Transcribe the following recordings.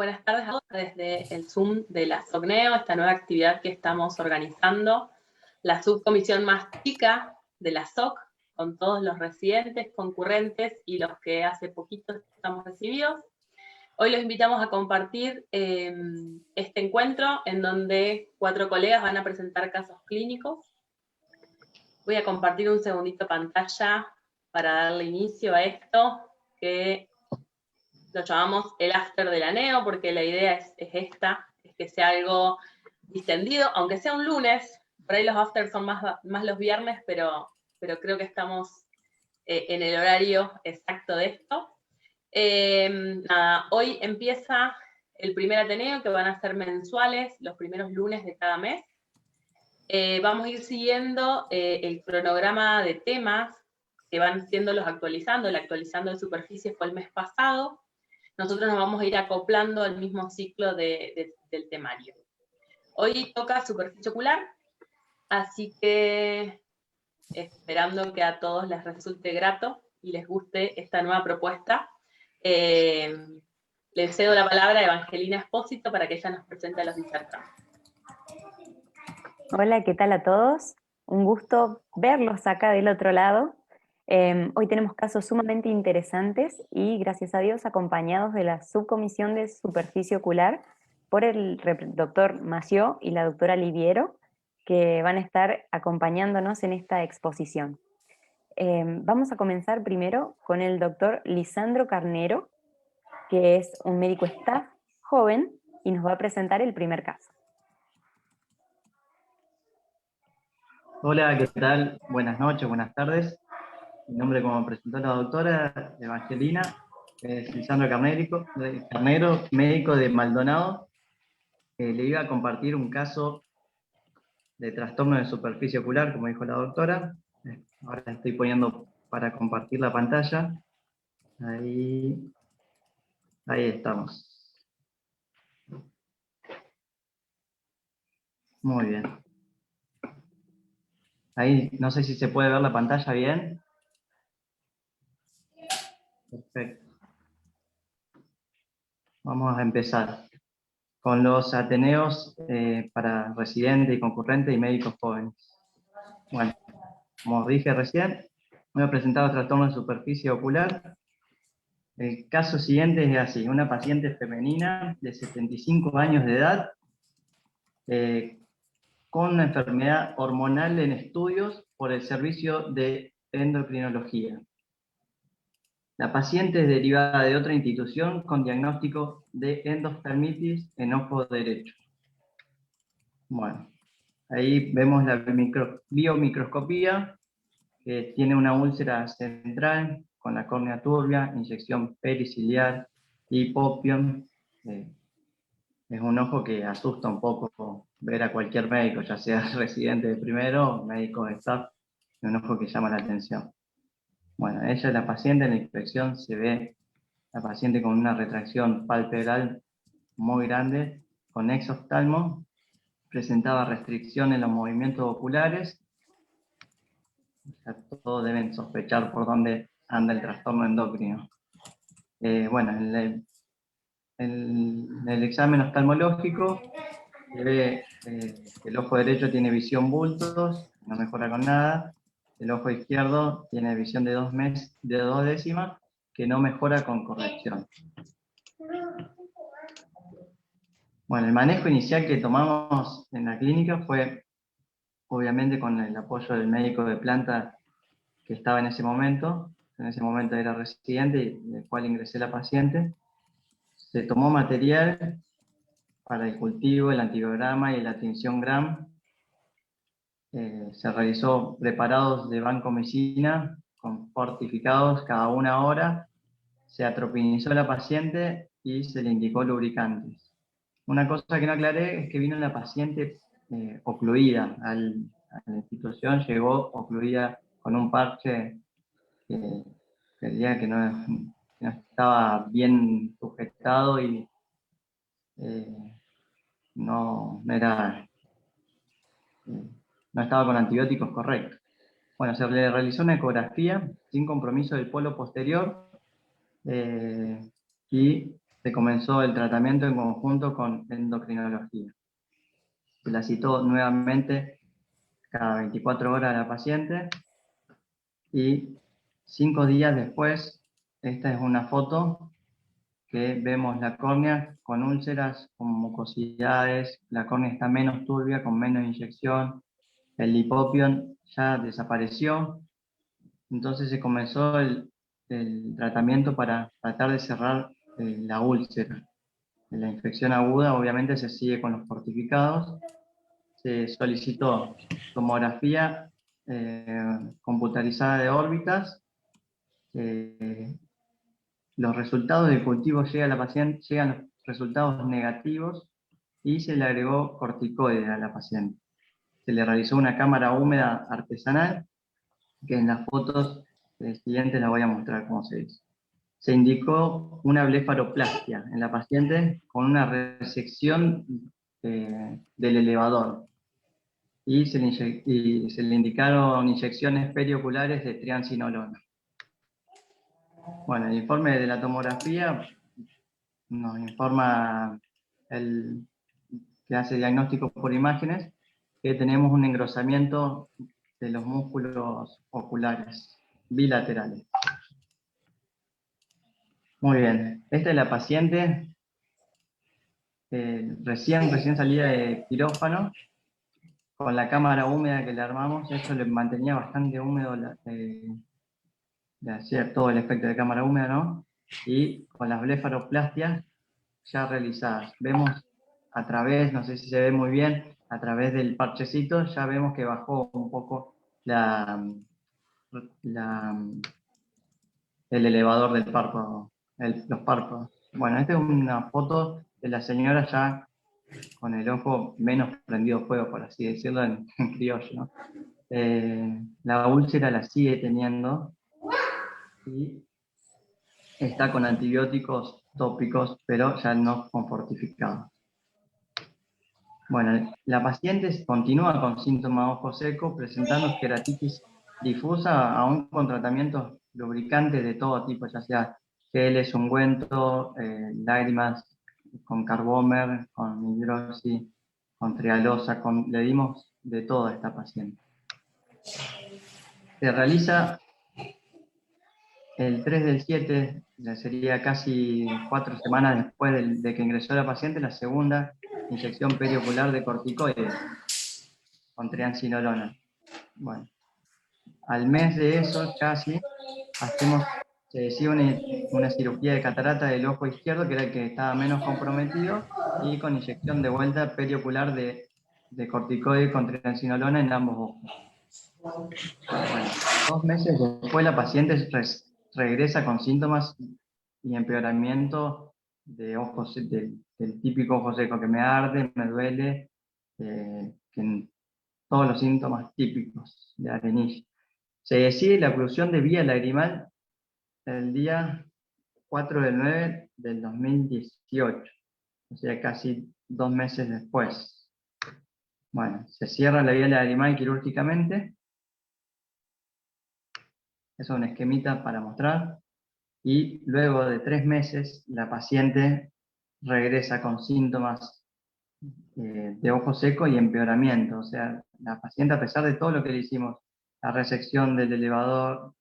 Buenas tardes a todos desde el Zoom de la SOCNEO, esta nueva actividad que estamos organizando, la subcomisión más chica de la SOC, con todos los residentes, concurrentes y los que hace poquito estamos recibidos. Hoy los invitamos a compartir este encuentro en donde 4 colegas van a presentar casos clínicos. Voy a compartir un segundito pantalla para darle inicio a esto, que lo llamamos el after de la NEO, porque la idea es esta, es que sea algo distendido, aunque sea un lunes, por ahí los afters son más los viernes, pero creo que estamos en el horario exacto de esto. Nada, hoy empieza el primer Ateneo, que van a ser mensuales, los primeros lunes de cada mes. Vamos a ir siguiendo el cronograma de temas que van siendo actualizando. El actualizando de superficie fue el mes pasado. Nosotros nos vamos a ir acoplando al mismo ciclo del temario. Hoy toca superficie ocular, así que esperando que a todos les resulte grato y les guste esta nueva propuesta, le cedo la palabra a Evangelina Espósito para que ella nos presente a los disertantes. Hola, ¿qué tal a todos? Un gusto verlos acá del otro lado. Hoy tenemos casos sumamente interesantes y, gracias a Dios, acompañados de la subcomisión de superficie ocular por el doctor Mació y la doctora Liviero, que van a estar acompañándonos en esta exposición. Vamos a comenzar primero con el doctor Lisandro Carnero, que es un médico staff joven y nos va a presentar el primer caso. Hola, ¿qué tal? Buenas noches, buenas tardes. Mi nombre, como presentó la doctora Evangelina, es Lisandro Carnero, médico de Maldonado. Le iba a compartir un caso de trastorno de superficie ocular, como dijo la doctora. Ahora estoy poniendo para compartir la pantalla. Ahí estamos. Muy bien. Ahí no sé si se puede ver la pantalla bien. Perfecto. Vamos a empezar con los Ateneos para residentes y concurrentes y médicos jóvenes. Bueno, como dije recién, voy a presentar el trastorno de superficie ocular. El caso siguiente es así: una paciente femenina de 75 años de edad, con una enfermedad hormonal en estudios por el servicio de endocrinología. La paciente es derivada de otra institución con diagnóstico de endoftalmitis en ojo derecho. Bueno, ahí vemos la biomicroscopía, que tiene una úlcera central con la córnea turbia, inyección periciliar, hipopión. Es un ojo que asusta un poco ver a cualquier médico, ya sea residente de primero o médico de staff, es un ojo que llama la atención. Bueno, ella es la paciente. En la inspección se ve la paciente con una retracción palpebral muy grande, con exoftalmo, presentaba restricción en los movimientos oculares. Ya todos deben sospechar por dónde anda el trastorno endocrino. Bueno, en el examen oftalmológico se ve que el ojo derecho tiene visión bultos, no mejora con nada. El ojo izquierdo tiene visión de 2 décimas, que no mejora con corrección. Bueno, el manejo inicial que tomamos en la clínica fue, obviamente, con el apoyo del médico de planta que estaba en ese momento era residente, y del cual ingresé la paciente. Se tomó material para el cultivo, el antibiograma y la tinción Gram. Se realizó preparados de vancomicina con fortificados cada 1 hora. Se atropinizó a la paciente y se le indicó lubricantes. Una cosa que no aclaré es que vino la paciente ocluida a la institución, llegó ocluida con un parche que creía que no estaba bien sujetado y no estaba con antibióticos correctos. Bueno, se le realizó una ecografía sin compromiso del polo posterior, y se comenzó el tratamiento en conjunto con endocrinología. Se la citó nuevamente cada 24 horas a la paciente y 5 días después, esta es una foto que vemos la córnea con úlceras, con mucosidades, la córnea está menos turbia, con menos inyección, el lipopion ya desapareció, entonces se comenzó el tratamiento para tratar de cerrar la úlcera. En la infección aguda obviamente se sigue con los fortificados, se solicitó tomografía computarizada de órbitas, los resultados del cultivo llegan los resultados negativos y se le agregó corticoide a la paciente. Se le realizó una cámara húmeda artesanal, que en las fotos siguientes la voy a mostrar cómo se hizo. Se indicó una blefaroplastia en la paciente con una resección del elevador y se le indicaron inyecciones perioculares de triancinolona. Bueno, el informe de la tomografía nos informa el que hace diagnóstico por imágenes que tenemos un engrosamiento de los músculos oculares bilaterales. Muy bien, esta es la paciente recién salida de quirófano, con la cámara húmeda que le armamos, eso le mantenía bastante húmedo, le hacía todo el efecto de cámara húmeda, ¿no? Y con las blefaroplastias ya realizadas. Vemos a través, no sé si se ve muy bien, a través del parchecito ya vemos que bajó un poco el elevador del párpado, los párpados. Bueno, esta es una foto de la señora ya con el ojo menos prendido fuego, por así decirlo en criollo, ¿no? La úlcera la sigue teniendo y está con antibióticos tópicos, pero ya no con fortificados. Bueno, la paciente continúa con síntomas de ojo seco, presentando queratitis difusa, aún con tratamientos lubricantes de todo tipo, ya sea geles, ungüento, lágrimas con carbomer, con hidroxi, con trialosa, le dimos de todo a esta paciente. Se realiza el 3/7, sería casi 4 semanas después de que ingresó la paciente, la segunda inyección periocular de corticoides con triancinolona. Bueno, al mes de eso casi se decía una cirugía de catarata del ojo izquierdo, que era el que estaba menos comprometido, y con inyección de vuelta periocular de corticoide con triancinolona en ambos ojos. Bueno, 2 meses después la paciente regresa con síntomas y empeoramiento de ojos, del típico ojo seco, que me arde, me duele, todos los síntomas típicos de arenilla. Se decide la oclusión de vía lagrimal el día 4/9 del 2018, o sea, casi 2 meses después. Bueno, se cierra la vía lagrimal quirúrgicamente. Eso es un esquemita para mostrar. Y luego de 3 meses, la paciente regresa con síntomas de ojo seco y empeoramiento. O sea, la paciente, a pesar de todo lo que le hicimos, la resección del elevador,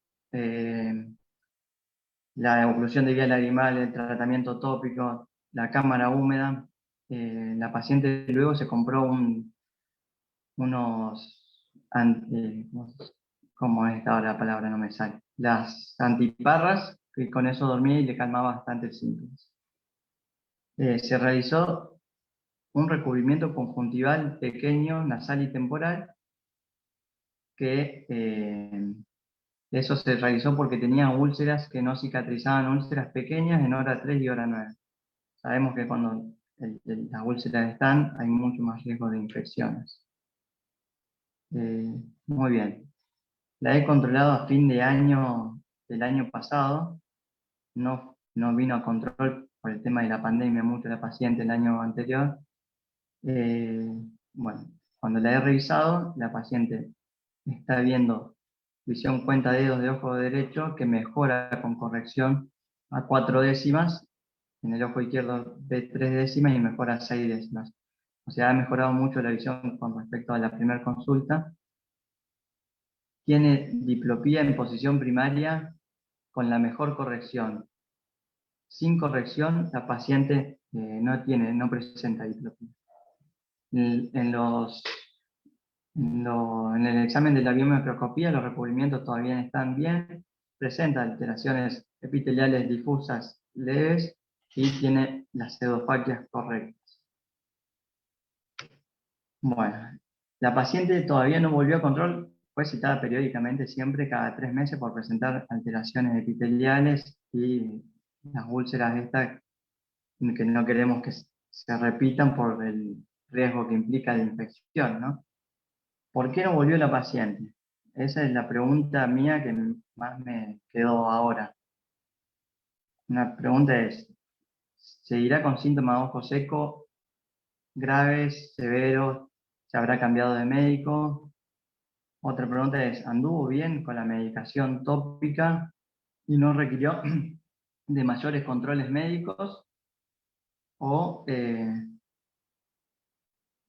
la oclusión de vía lagrimal, el tratamiento tópico, la cámara húmeda, la paciente luego se compró ¿cómo es ahora la palabra? No me sale. Las antiparras, que con eso dormía y le calmaba bastante el síntomas. Se realizó un recubrimiento conjuntival pequeño, nasal y temporal, que eso se realizó porque tenía úlceras que no cicatrizaban, úlceras pequeñas en hora 3 y hora 9. Sabemos que cuando las úlceras están, hay mucho más riesgo de infecciones. Muy bien. La he controlado a fin de año del año pasado. No vino a control por el tema de la pandemia mucho la paciente el año anterior. Bueno, cuando la he revisado, la paciente está viendo visión cuenta dedos de ojo derecho que mejora con corrección a 4 décimas en el ojo izquierdo ve 3 décimas y mejora 6 décimas. O sea, ha mejorado mucho la visión con respecto a la primera consulta. Tiene diplopía en posición primaria con la mejor corrección. Sin corrección, la paciente no presenta diplopía. En el examen de la biomicroscopía, los recubrimientos todavía están bien, presenta alteraciones epiteliales difusas leves y tiene las pseudofagias correctas. Bueno, la paciente todavía no volvió a control, fue citada periódicamente, siempre cada 3 meses, por presentar alteraciones epiteliales y las úlceras estas que no queremos que se repitan por el riesgo que implica de infección, ¿no? ¿Por qué no volvió la paciente? Esa es la pregunta mía que más me quedó ahora. Una pregunta es, ¿seguirá con síntomas de ojo seco graves, severos? ¿Se habrá cambiado de médico? Otra pregunta es, ¿anduvo bien con la medicación tópica y no requirió de mayores controles médicos? ¿O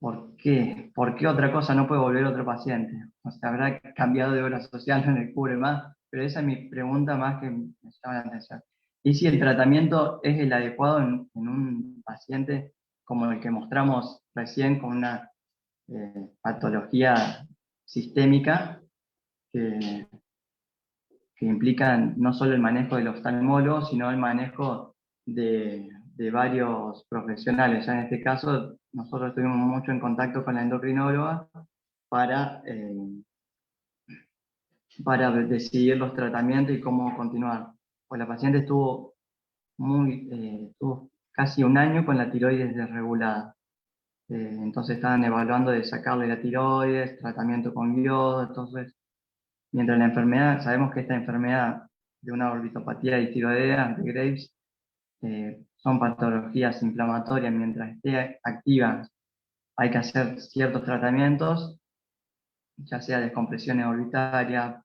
por qué? ¿Por qué otra cosa no puede volver otro paciente? O sea, habrá cambiado de obra social, no le cubre más, pero esa es mi pregunta más que me llama la atención. ¿Y si el tratamiento es el adecuado en un paciente como el que mostramos recién, con una patología sistémica que, que implica no solo el manejo del oftalmólogo, sino el manejo de varios profesionales? Ya en este caso, nosotros estuvimos mucho en contacto con la endocrinóloga para, para decidir los tratamientos y cómo continuar. Pues la paciente estuvo casi un año con la tiroides desregulada. Entonces estaban evaluando de sacarle la tiroides, tratamiento con yodo. Entonces, mientras la enfermedad, sabemos que esta enfermedad de una orbitopatía tiroidea de Graves son patologías inflamatorias, mientras esté activa hay que hacer ciertos tratamientos, ya sea descompresiones orbitarias,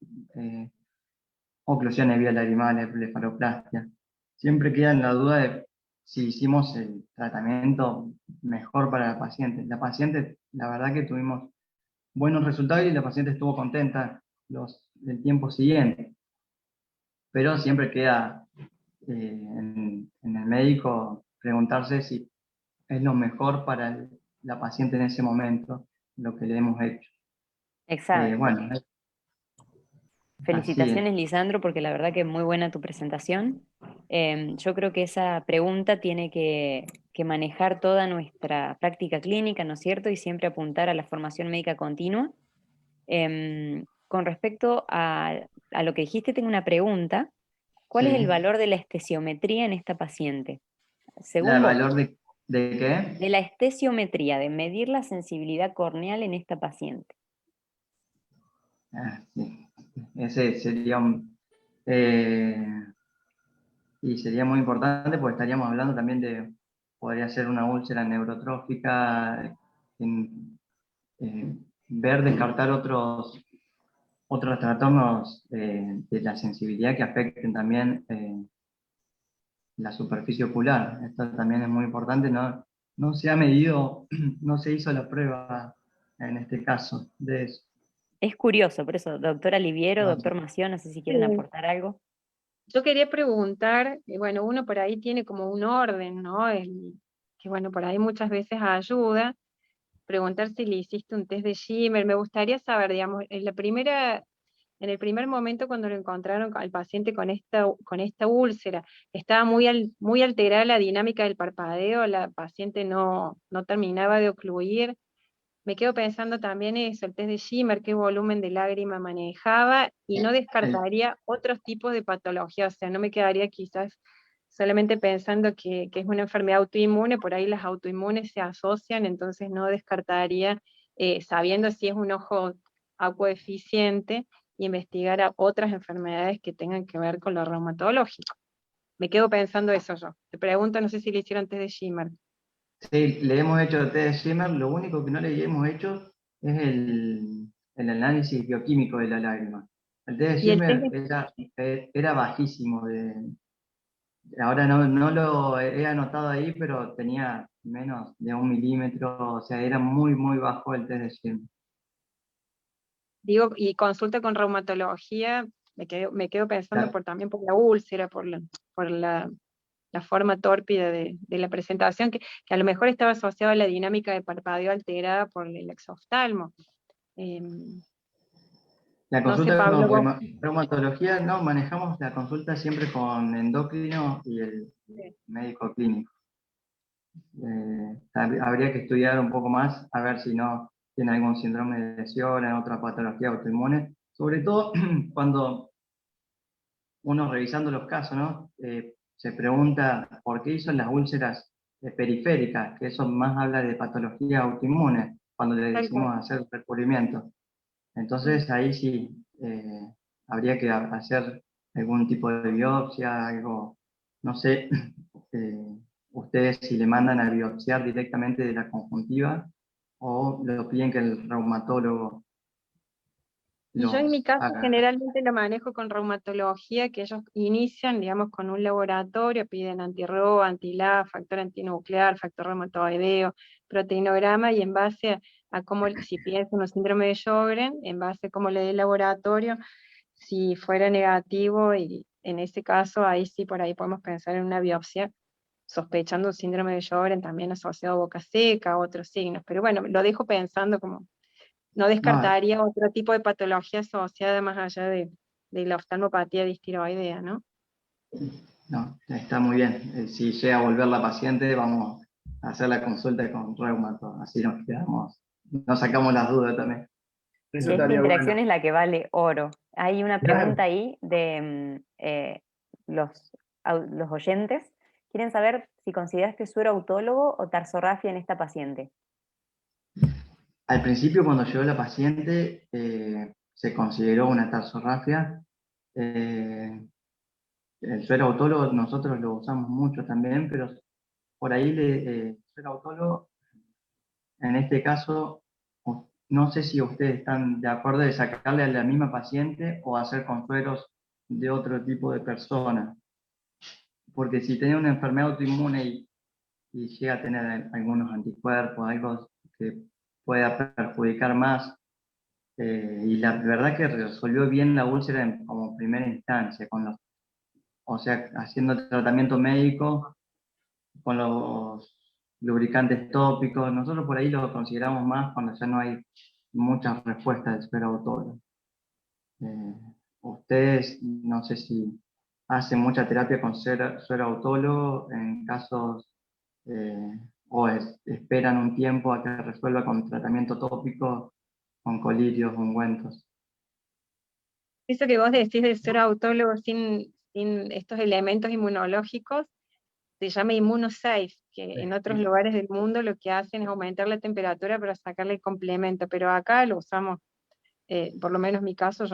oclusiones biolagrimales, blefaroplastia. Siempre queda en la duda de si hicimos el tratamiento mejor para la paciente. La paciente, la verdad que tuvimos buenos resultados y la paciente estuvo contenta el tiempo siguiente. Pero siempre queda en el médico preguntarse si es lo mejor para la paciente en ese momento, lo que le hemos hecho. Exacto. Bueno, así es. Felicitaciones, Lisandro, porque la verdad que muy buena tu presentación. Yo creo que esa pregunta tiene que manejar toda nuestra práctica clínica, ¿no es cierto? Y siempre apuntar a la formación médica continua. Con respecto a lo que dijiste, tengo una pregunta. ¿Cuál es el Sí. valor de la estesiometría en esta paciente? ¿La Según vos, valor de de qué? la estesiometría, de medir la sensibilidad corneal en esta paciente. Sí. Ese sería y sería muy importante porque estaríamos hablando también podría ser una úlcera neurotrófica, ver, descartar otros trastornos de la sensibilidad que afecten también la superficie ocular. Esto también es muy importante, no se ha medido, no se hizo la prueba en este caso de eso. Es curioso, por eso, doctora Liviero, No, doctor Mación, no sé si quieren Sí. aportar algo. Yo quería preguntar, bueno, uno por ahí tiene como un orden, ¿no? Que bueno, por ahí muchas veces ayuda. Preguntar si le hiciste un test de Schimmer. Me gustaría saber, digamos, en el primer momento cuando lo encontraron al paciente con esta úlcera, estaba muy alterada la dinámica del parpadeo, la paciente no terminaba de ocluir. Me quedo pensando también eso, el test de Schimmer, qué volumen de lágrima manejaba, y no descartaría otros tipos de patología, o sea, no me quedaría quizás solamente pensando que es una enfermedad autoinmune, por ahí las autoinmunes se asocian, entonces no descartaría, sabiendo si es un ojo acuodeficiente, investigar a otras enfermedades que tengan que ver con lo reumatológico. Me quedo pensando eso yo. Te pregunto, no sé si le hicieron test de Schimmer. sí, le hemos hecho el test de Schimmer, lo único que no le hemos hecho es el análisis bioquímico de la lágrima. El test de Y el test Schimmer era bajísimo Ahora no lo he anotado ahí, pero tenía menos de 1 milímetro, o sea, era muy bajo el test de Schirmer. Digo, y consulta con reumatología, me quedo pensando Claro. también por la úlcera, por la forma tórpida de la presentación, que a lo mejor estaba asociado a la dinámica de parpadeo alterada por el exoftalmo. La No sé, consulta Pablo, con vos. reumatología, no, manejamos la consulta siempre con endocrino y el médico clínico. Habría que estudiar un poco más, a ver si no tiene algún síndrome de lesión, otra patología autoinmune, sobre todo cuando uno revisando los casos, ¿no? Se pregunta por qué hizo las úlceras periféricas, que eso más habla de patología autoinmune, cuando le Tal cual. decimos hacer recubrimiento. Entonces ahí sí habría que hacer algún tipo de biopsia, algo, no sé, ustedes si le mandan a biopsiar directamente de la conjuntiva o lo piden que el reumatólogo Y yo en mi los caso haga. generalmente lo manejo con reumatología, que ellos inician, digamos, con un laboratorio, piden anti-RO, anti-LA, factor antinuclear, factor reumatoideo, proteinograma, y en base a cómo, si piensan un síndrome de Sjögren, en base a cómo le dé el laboratorio, si fuera negativo, y en ese caso, ahí sí, por ahí podemos pensar en una biopsia, sospechando un síndrome de Sjögren también asociado a boca seca, otros signos. Pero bueno, lo dejo pensando como no No, descartaría otro tipo de patología asociada más allá de la oftalmopatía distiroidea, ¿no? no, está muy bien. Si llega a volver la paciente, vamos a hacer la consulta con reumato, así nos quedamos, nos sacamos las dudas también. Eso Esta estaría interacción bueno. es la que vale oro. Hay una Claro. pregunta ahí de los oyentes. Quieren saber si consideraste suero autólogo o tarsorrafia en esta paciente. Al principio, cuando llegó la paciente, se consideró una tarsorrafia. El suero autólogo nosotros lo usamos mucho también, pero por ahí el suero autólogo, en este caso, no sé si ustedes están de acuerdo de sacarle a la misma paciente o hacer con sueros de otro tipo de persona. Porque si tiene una enfermedad autoinmune y llega a tener algunos anticuerpos, algo que pueda perjudicar más, y la verdad que resolvió bien la úlcera como primera instancia, o sea, haciendo el tratamiento médico con los lubricantes tópicos. Nosotros por ahí lo consideramos más cuando ya no hay muchas respuestas del suero autólogo. Ustedes, no sé si hacen mucha terapia con suero autólogo en casos, o esperan un tiempo a que resuelva con tratamiento tópico, con colirios, ungüentos. Eso que vos decís de ser autólogo sin estos elementos inmunológicos, se llama immunosafe, que en otros lugares del mundo lo que hacen es aumentar la temperatura para sacarle el complemento, pero acá lo usamos, por lo menos en mi caso,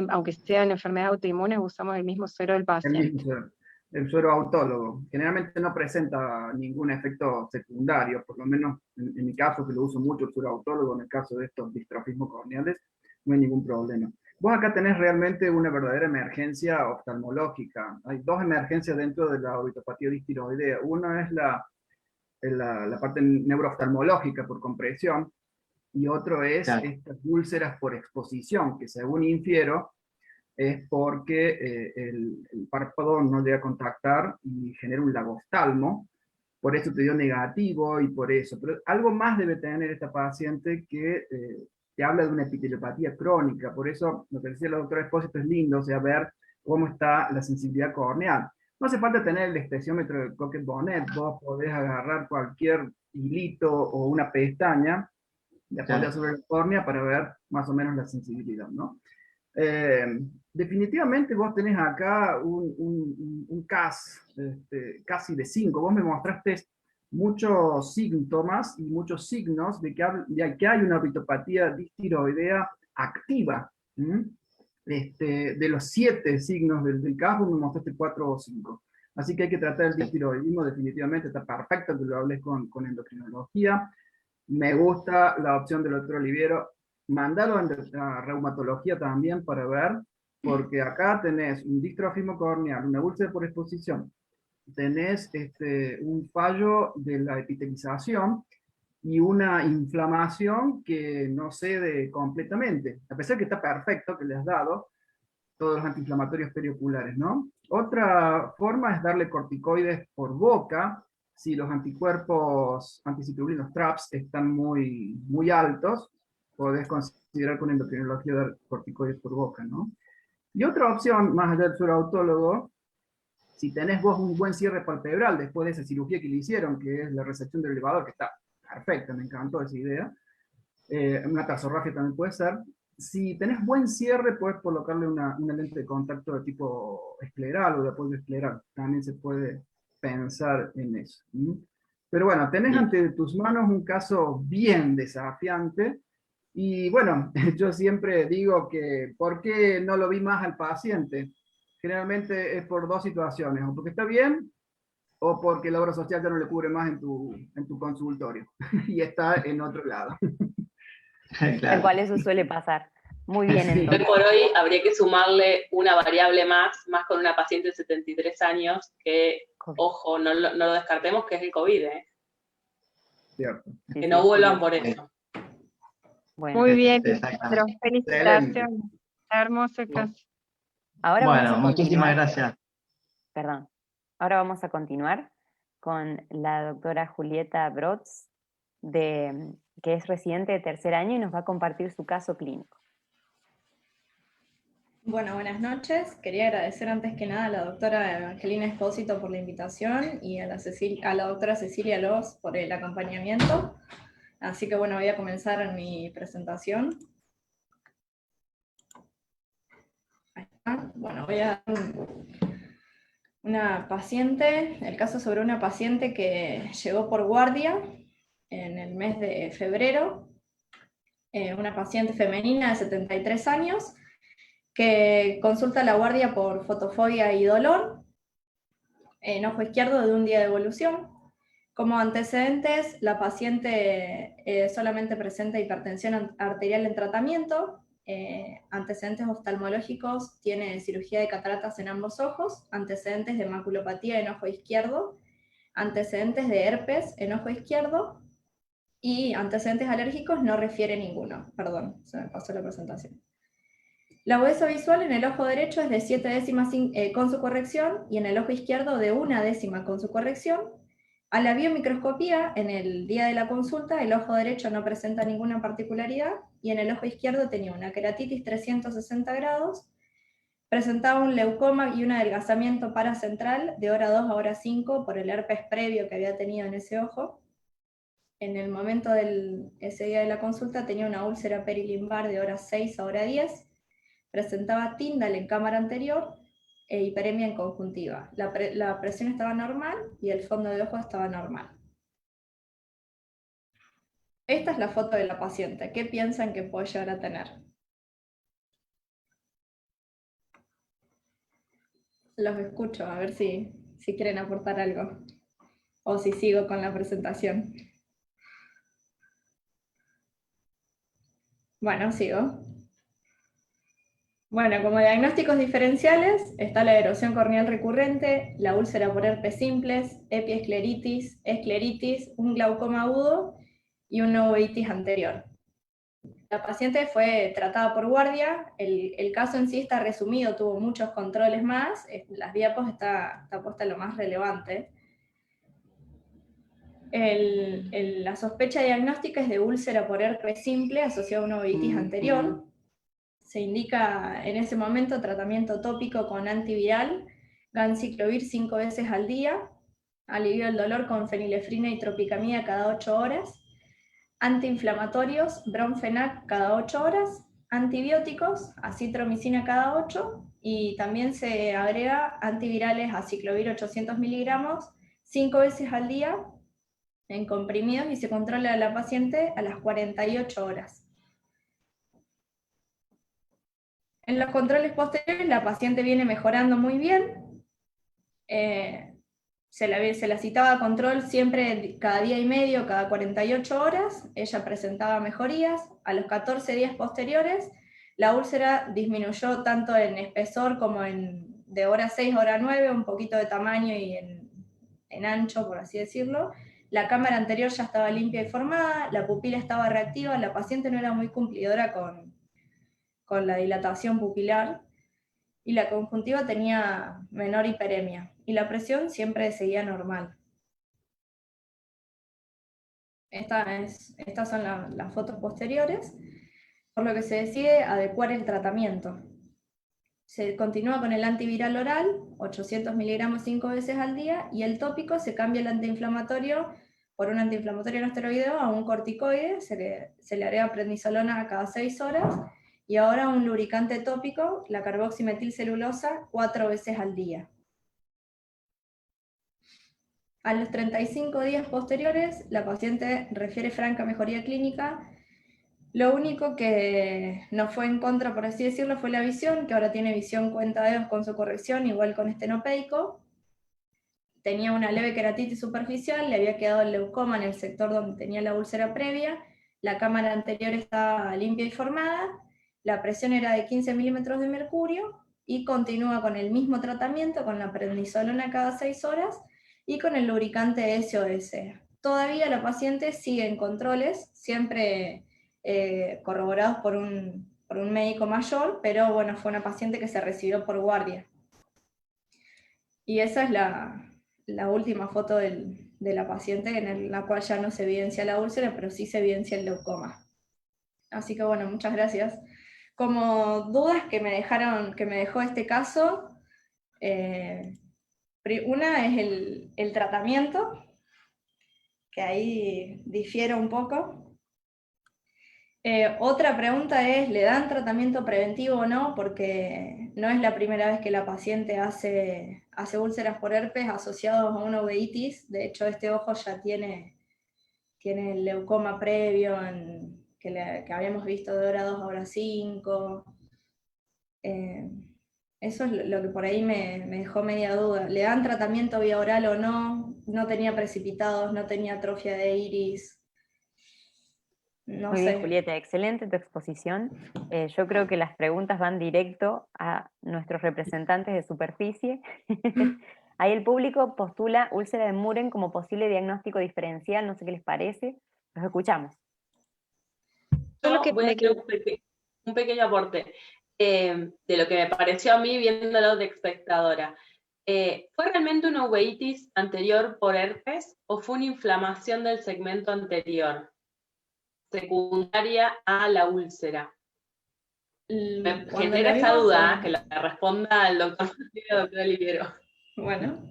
aunque sean enfermedades autoinmunes, usamos el mismo suero del El mismo paciente. suero. El suero autólogo. Generalmente no presenta ningún efecto secundario, por lo menos en mi caso, que lo uso mucho el suero autólogo, en el caso de estos distrofismos corneales, no hay ningún problema. Vos acá tenés realmente una verdadera emergencia oftalmológica. Hay dos emergencias dentro de la orbitopatía distiroidea. Una es la parte neurooftalmológica por compresión, y otro es Claro, estas úlceras por exposición, que según infiero, es porque el párpado no llega a contactar y genera un lagoftalmo, por eso te dio negativo y por eso. Pero algo más debe tener esta paciente que habla de una epiteliopatía crónica, por eso lo que decía la doctora Espósito es lindo, o sea, ver cómo está la sensibilidad corneal. No hace falta tener el especiómetro de Coquet-Bonnet, vos podés agarrar cualquier hilito o una pestaña, y apoyar claro. sobre la córnea para ver más o menos la sensibilidad, ¿no? Eh, Definitivamente vos tenés acá un CAS casi de 5. Vos me mostraste muchos síntomas y muchos signos de que hay una orbitopatía distiroidea activa. De los 7 signos del CAS, vos me mostraste 4 o 5. Así que hay que tratar el Sí. distiroidismo, definitivamente está perfecto que lo hables con endocrinología. Me gusta la opción del doctor Oliviero. Mandalo a reumatología también para ver, porque acá tenés un distrofismo corneal, una úlcera por exposición, tenés un fallo de la epitelización y una inflamación que no cede completamente, a pesar que está perfecto, que le has dado todos los antiinflamatorios perioculares, ¿no? Otra forma es darle corticoides por boca, si los anticuerpos anticicloblinos TRAPS están muy altos, podés considerar con endocrinología dar corticoides por boca, ¿no? Y otra opción, más allá del suero autólogo, si tenés vos un buen cierre palpebral después de esa cirugía que le hicieron, que es la resección del elevador, que está perfecta, me encantó esa idea, una tarsorrafia también puede ser. Si tenés buen cierre, puedes colocarle una lente de contacto de tipo escleral o de apoyo escleral. También se puede pensar en eso. Pero bueno, tenés ante tus manos un caso bien desafiante. Y bueno, yo siempre digo que, ¿por qué no lo vi más al paciente? Generalmente es por dos situaciones, o porque está bien, o porque la obra social ya no le cubre más en tu consultorio, y está en otro lado. Tal Claro. cual eso suele pasar. Muy bien, Sí. Hoy entonces. por hoy habría que sumarle una variable más con una paciente de 73 años que, ojo, no lo descartemos, que es el COVID, ¿eh? Cierto. Sí, Que sí, no vuelvan sí. por eso. Bueno, Muy bien, Exactamente. pero felicitaciones. Hermoso caso. ahora vamos Bueno, a muchísimas continuar. gracias. Perdón. Ahora vamos a continuar con la doctora Julieta Brotz, que es residente de tercer año y nos va a compartir su caso clínico. Bueno, buenas noches. Quería agradecer antes que nada a la doctora Evangelina Espósito por la invitación y a la doctora Cecilia Loz por el acompañamiento. Así que bueno, voy a comenzar mi presentación. Ahí está. Bueno, voy a dar una paciente, el caso sobre una paciente que llegó por guardia en el mes de febrero, una paciente femenina de 73 años, que consulta la guardia por fotofobia y dolor, en ojo izquierdo de un día de evolución. Como antecedentes, la paciente solamente presenta hipertensión arterial en tratamiento, antecedentes oftalmológicos, tiene cirugía de cataratas en ambos ojos, antecedentes de maculopatía en ojo izquierdo, antecedentes de herpes en ojo izquierdo, y antecedentes alérgicos no refiere ninguno. Perdón, se me pasó la presentación. La agudeza visual en el ojo derecho es de 7 décimas con su corrección y en el ojo izquierdo de 1 décima con su corrección. A la biomicroscopía, en el día de la consulta, el ojo derecho no presenta ninguna particularidad y en el ojo izquierdo tenía una queratitis 360 grados, presentaba un leucoma y un adelgazamiento paracentral de hora 2 a hora 5 por el herpes previo que había tenido en ese ojo. En el momento ese día de la consulta tenía una úlcera perilimbar de hora 6 a hora 10, presentaba Tyndall en cámara anterior e hiperemia en conjuntiva. La presión estaba normal y el fondo de ojo estaba normal. Esta es la foto de la paciente. ¿Qué piensan que puede llegar a tener? Los escucho, a ver si quieren aportar algo. O si sigo con la presentación. Bueno, sigo. Bueno, como diagnósticos diferenciales está la erosión corneal recurrente, la úlcera por herpes simples, epiescleritis, escleritis, un glaucoma agudo y una uveitis anterior. La paciente fue tratada por guardia, el caso en sí está resumido, tuvo muchos controles más, las diapos está puesta lo más relevante. La sospecha diagnóstica es de úlcera por herpes simple asociada a una uveitis anterior. Se indica en ese momento tratamiento tópico con antiviral, ganciclovir 5 veces al día, alivio del dolor con fenilefrina y tropicamida cada 8 horas, antiinflamatorios, Bromfenac cada 8 horas, antibióticos, acitromicina cada 8, y también se agrega antivirales aciclovir 800 miligramos 5 veces al día en comprimidos y se controla a la paciente a las 48 horas. En los controles posteriores la paciente viene mejorando muy bien, se la citaba a control siempre cada día y medio, cada 48 horas, ella presentaba mejorías, a los 14 días posteriores la úlcera disminuyó tanto en espesor como de hora 6 a hora 9, un poquito de tamaño y en ancho, por así decirlo. La cámara anterior ya estaba limpia y formada, la pupila estaba reactiva, la paciente no era muy cumplidora con la dilatación pupilar, y la conjuntiva tenía menor hiperemia, y la presión siempre seguía normal. Estas son las fotos posteriores, por lo que se decide adecuar el tratamiento. Se continúa con el antiviral oral, 800 miligramos 5 veces al día, y el tópico se cambia el antiinflamatorio por un antiinflamatorio no esteroideo a un corticoide, se le agrega prednisolona cada 6 horas, y ahora un lubricante tópico, la carboximetilcelulosa, 4 veces al día. A los 35 días posteriores, la paciente refiere franca mejoría clínica. Lo único que no fue en contra, por así decirlo, fue la visión, que ahora tiene visión cuentadedos con su corrección, igual con estenopeico. Tenía una leve queratitis superficial, le había quedado el leucoma en el sector donde tenía la úlcera previa, la cámara anterior estaba limpia y formada, la presión era de 15 milímetros de mercurio, y continúa con el mismo tratamiento, con la prednisolona cada 6 horas, y con el lubricante SOS. Todavía la paciente sigue en controles, siempre corroborados por un médico mayor, pero bueno, fue una paciente que se recibió por guardia. Y esa es la última foto de la paciente, en la cual ya no se evidencia la úlcera, pero sí se evidencia el leucoma. Así que bueno, muchas gracias. Como dudas que me dejó este caso, una es el tratamiento, que ahí difiere un poco. Otra pregunta es, ¿le dan tratamiento preventivo o no? Porque no es la primera vez que la paciente hace úlceras por herpes asociados a una uveitis. De hecho, este ojo ya tiene el leucoma previo, que habíamos visto de hora 2 a hora 5. Eso es lo que por ahí me dejó media duda. ¿Le dan tratamiento vía oral o no? No tenía precipitados, no tenía atrofia de iris. No Muy sé. bien, Julieta, excelente tu exposición. Yo creo que las preguntas van directo a nuestros representantes de superficie. Ahí el público postula úlcera de Muren como posible diagnóstico diferencial, no sé qué les parece. Los escuchamos. Yo voy a hacer un pequeño aporte de lo que me pareció a mí viéndolo de espectadora. ¿Fue realmente una uveitis anterior por herpes o fue una inflamación del segmento anterior, secundaria a la úlcera? Me genera esa duda, que la responda el doctor Oliviero. Bueno.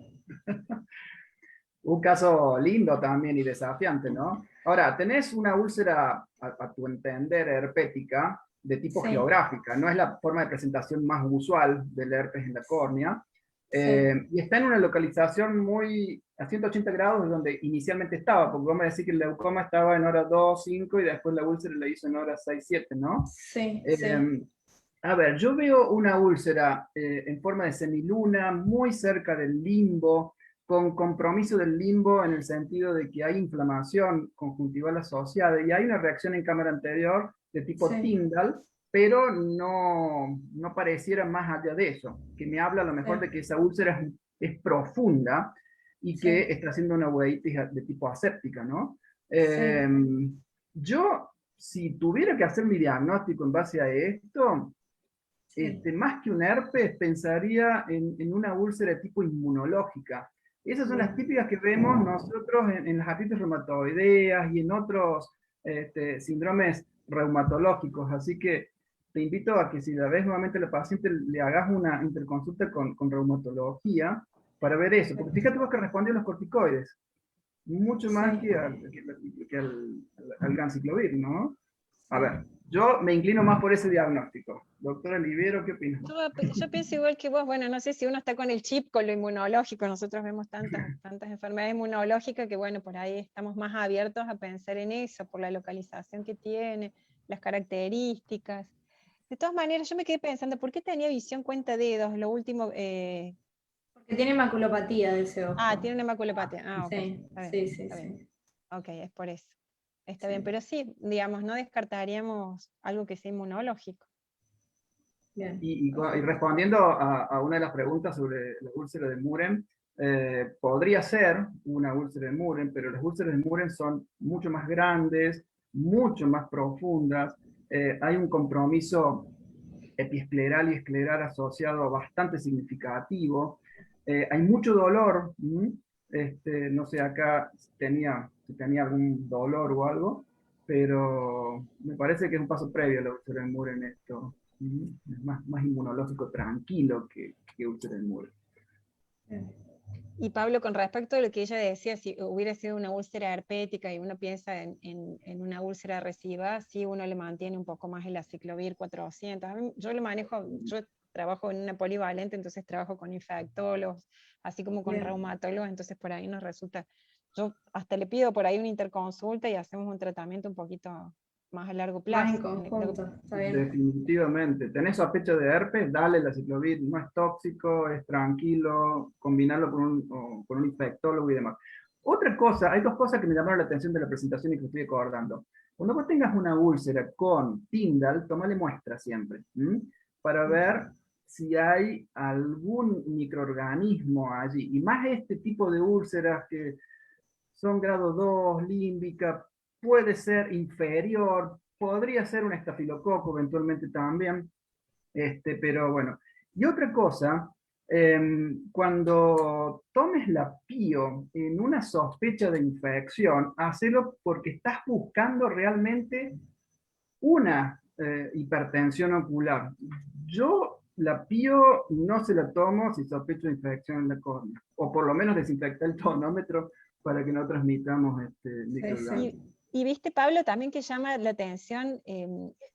Un caso lindo también y desafiante, ¿no? Ahora, tenés una úlcera, a tu entender, herpética, de tipo geográfica, no es la forma de presentación más usual del herpes en la córnea, y está en una localización muy a 180 grados de donde inicialmente estaba, porque vamos a decir que el leucoma estaba en hora 2, 5, y después la úlcera la hizo en hora 6, 7, ¿no? Sí, A ver, yo veo una úlcera en forma de semiluna, muy cerca del limbo, con compromiso del limbo en el sentido de que hay inflamación conjuntival asociada y hay una reacción en cámara anterior de tipo Tyndall, pero no pareciera más allá de eso, que me habla a lo mejor de que esa úlcera es profunda y que está haciendo una uveitis de tipo aséptica, ¿no? Yo, si tuviera que hacer mi diagnóstico en base a esto, más que un herpes, pensaría en una úlcera de tipo inmunológica. Esas son las típicas que vemos nosotros en las artritis reumatoideas y en otros síndromes reumatológicos. Así que te invito a que si la ves nuevamente a la paciente, le hagas una interconsulta con reumatología para ver eso. Porque fíjate vos que respondió a los corticoides, mucho más que al ganciclovir, ¿no? A ver, yo me inclino más por ese diagnóstico. Doctora Oliviero, ¿qué opina? Yo pienso igual que vos, bueno, no sé si uno está con el chip, con lo inmunológico, nosotros vemos tantas enfermedades inmunológicas que bueno, por ahí estamos más abiertos a pensar en eso, por la localización que tiene, las características. De todas maneras, yo me quedé pensando, ¿por qué tenía visión cuenta dedos? Lo último... Porque tiene maculopatía de ese ojo. Ah, tiene una maculopatía. Okay. Sí. Ok, es por eso. Está bien, pero sí, digamos, no descartaríamos algo que sea inmunológico. Bien. Y respondiendo a una de las preguntas sobre la úlcera de Muren, podría ser una úlcera de Muren, pero las úlceras de Muren son mucho más grandes, mucho más profundas, hay un compromiso epiescleral y escleral asociado bastante significativo, hay mucho dolor, no sé acá si tenía algún dolor o algo, pero me parece que es un paso previo a la úlcera de Muren esto, es más inmunológico tranquilo que úlcera de Muren. Y Pablo, con respecto a lo que ella decía, si hubiera sido una úlcera herpética y uno piensa en una úlcera recidiva, sí uno le mantiene un poco más el aciclovir 400. Yo lo manejo, yo trabajo en una polivalente, entonces trabajo con infectólogos, así como con reumatólogos, entonces por ahí nos resulta, yo hasta le pido por ahí una interconsulta y hacemos un tratamiento un poquito más a largo plazo. Más en conjunto, está bien. Definitivamente. ¿Tenés sospecha de herpes? Dale la aciclovir, no es tóxico, es tranquilo, combinarlo con un infectólogo y demás. Otra cosa, hay dos cosas que me llamaron la atención de la presentación y que estoy acordando. Cuando vos tengas una úlcera con Tyndall, tomale muestra siempre, para ver si hay algún microorganismo allí. Y más este tipo de úlceras que son grado 2, límbica, puede ser inferior, podría ser un estafilococo eventualmente también, pero bueno. Y otra cosa, cuando tomes la PIO en una sospecha de infección, hacelo porque estás buscando realmente una hipertensión ocular. Yo la PIO no se la tomo si sospecho de infección en la córnea, o por lo menos desinfectar el tonómetro para que no transmitamos microorganismos. Y viste, Pablo, también que llama la atención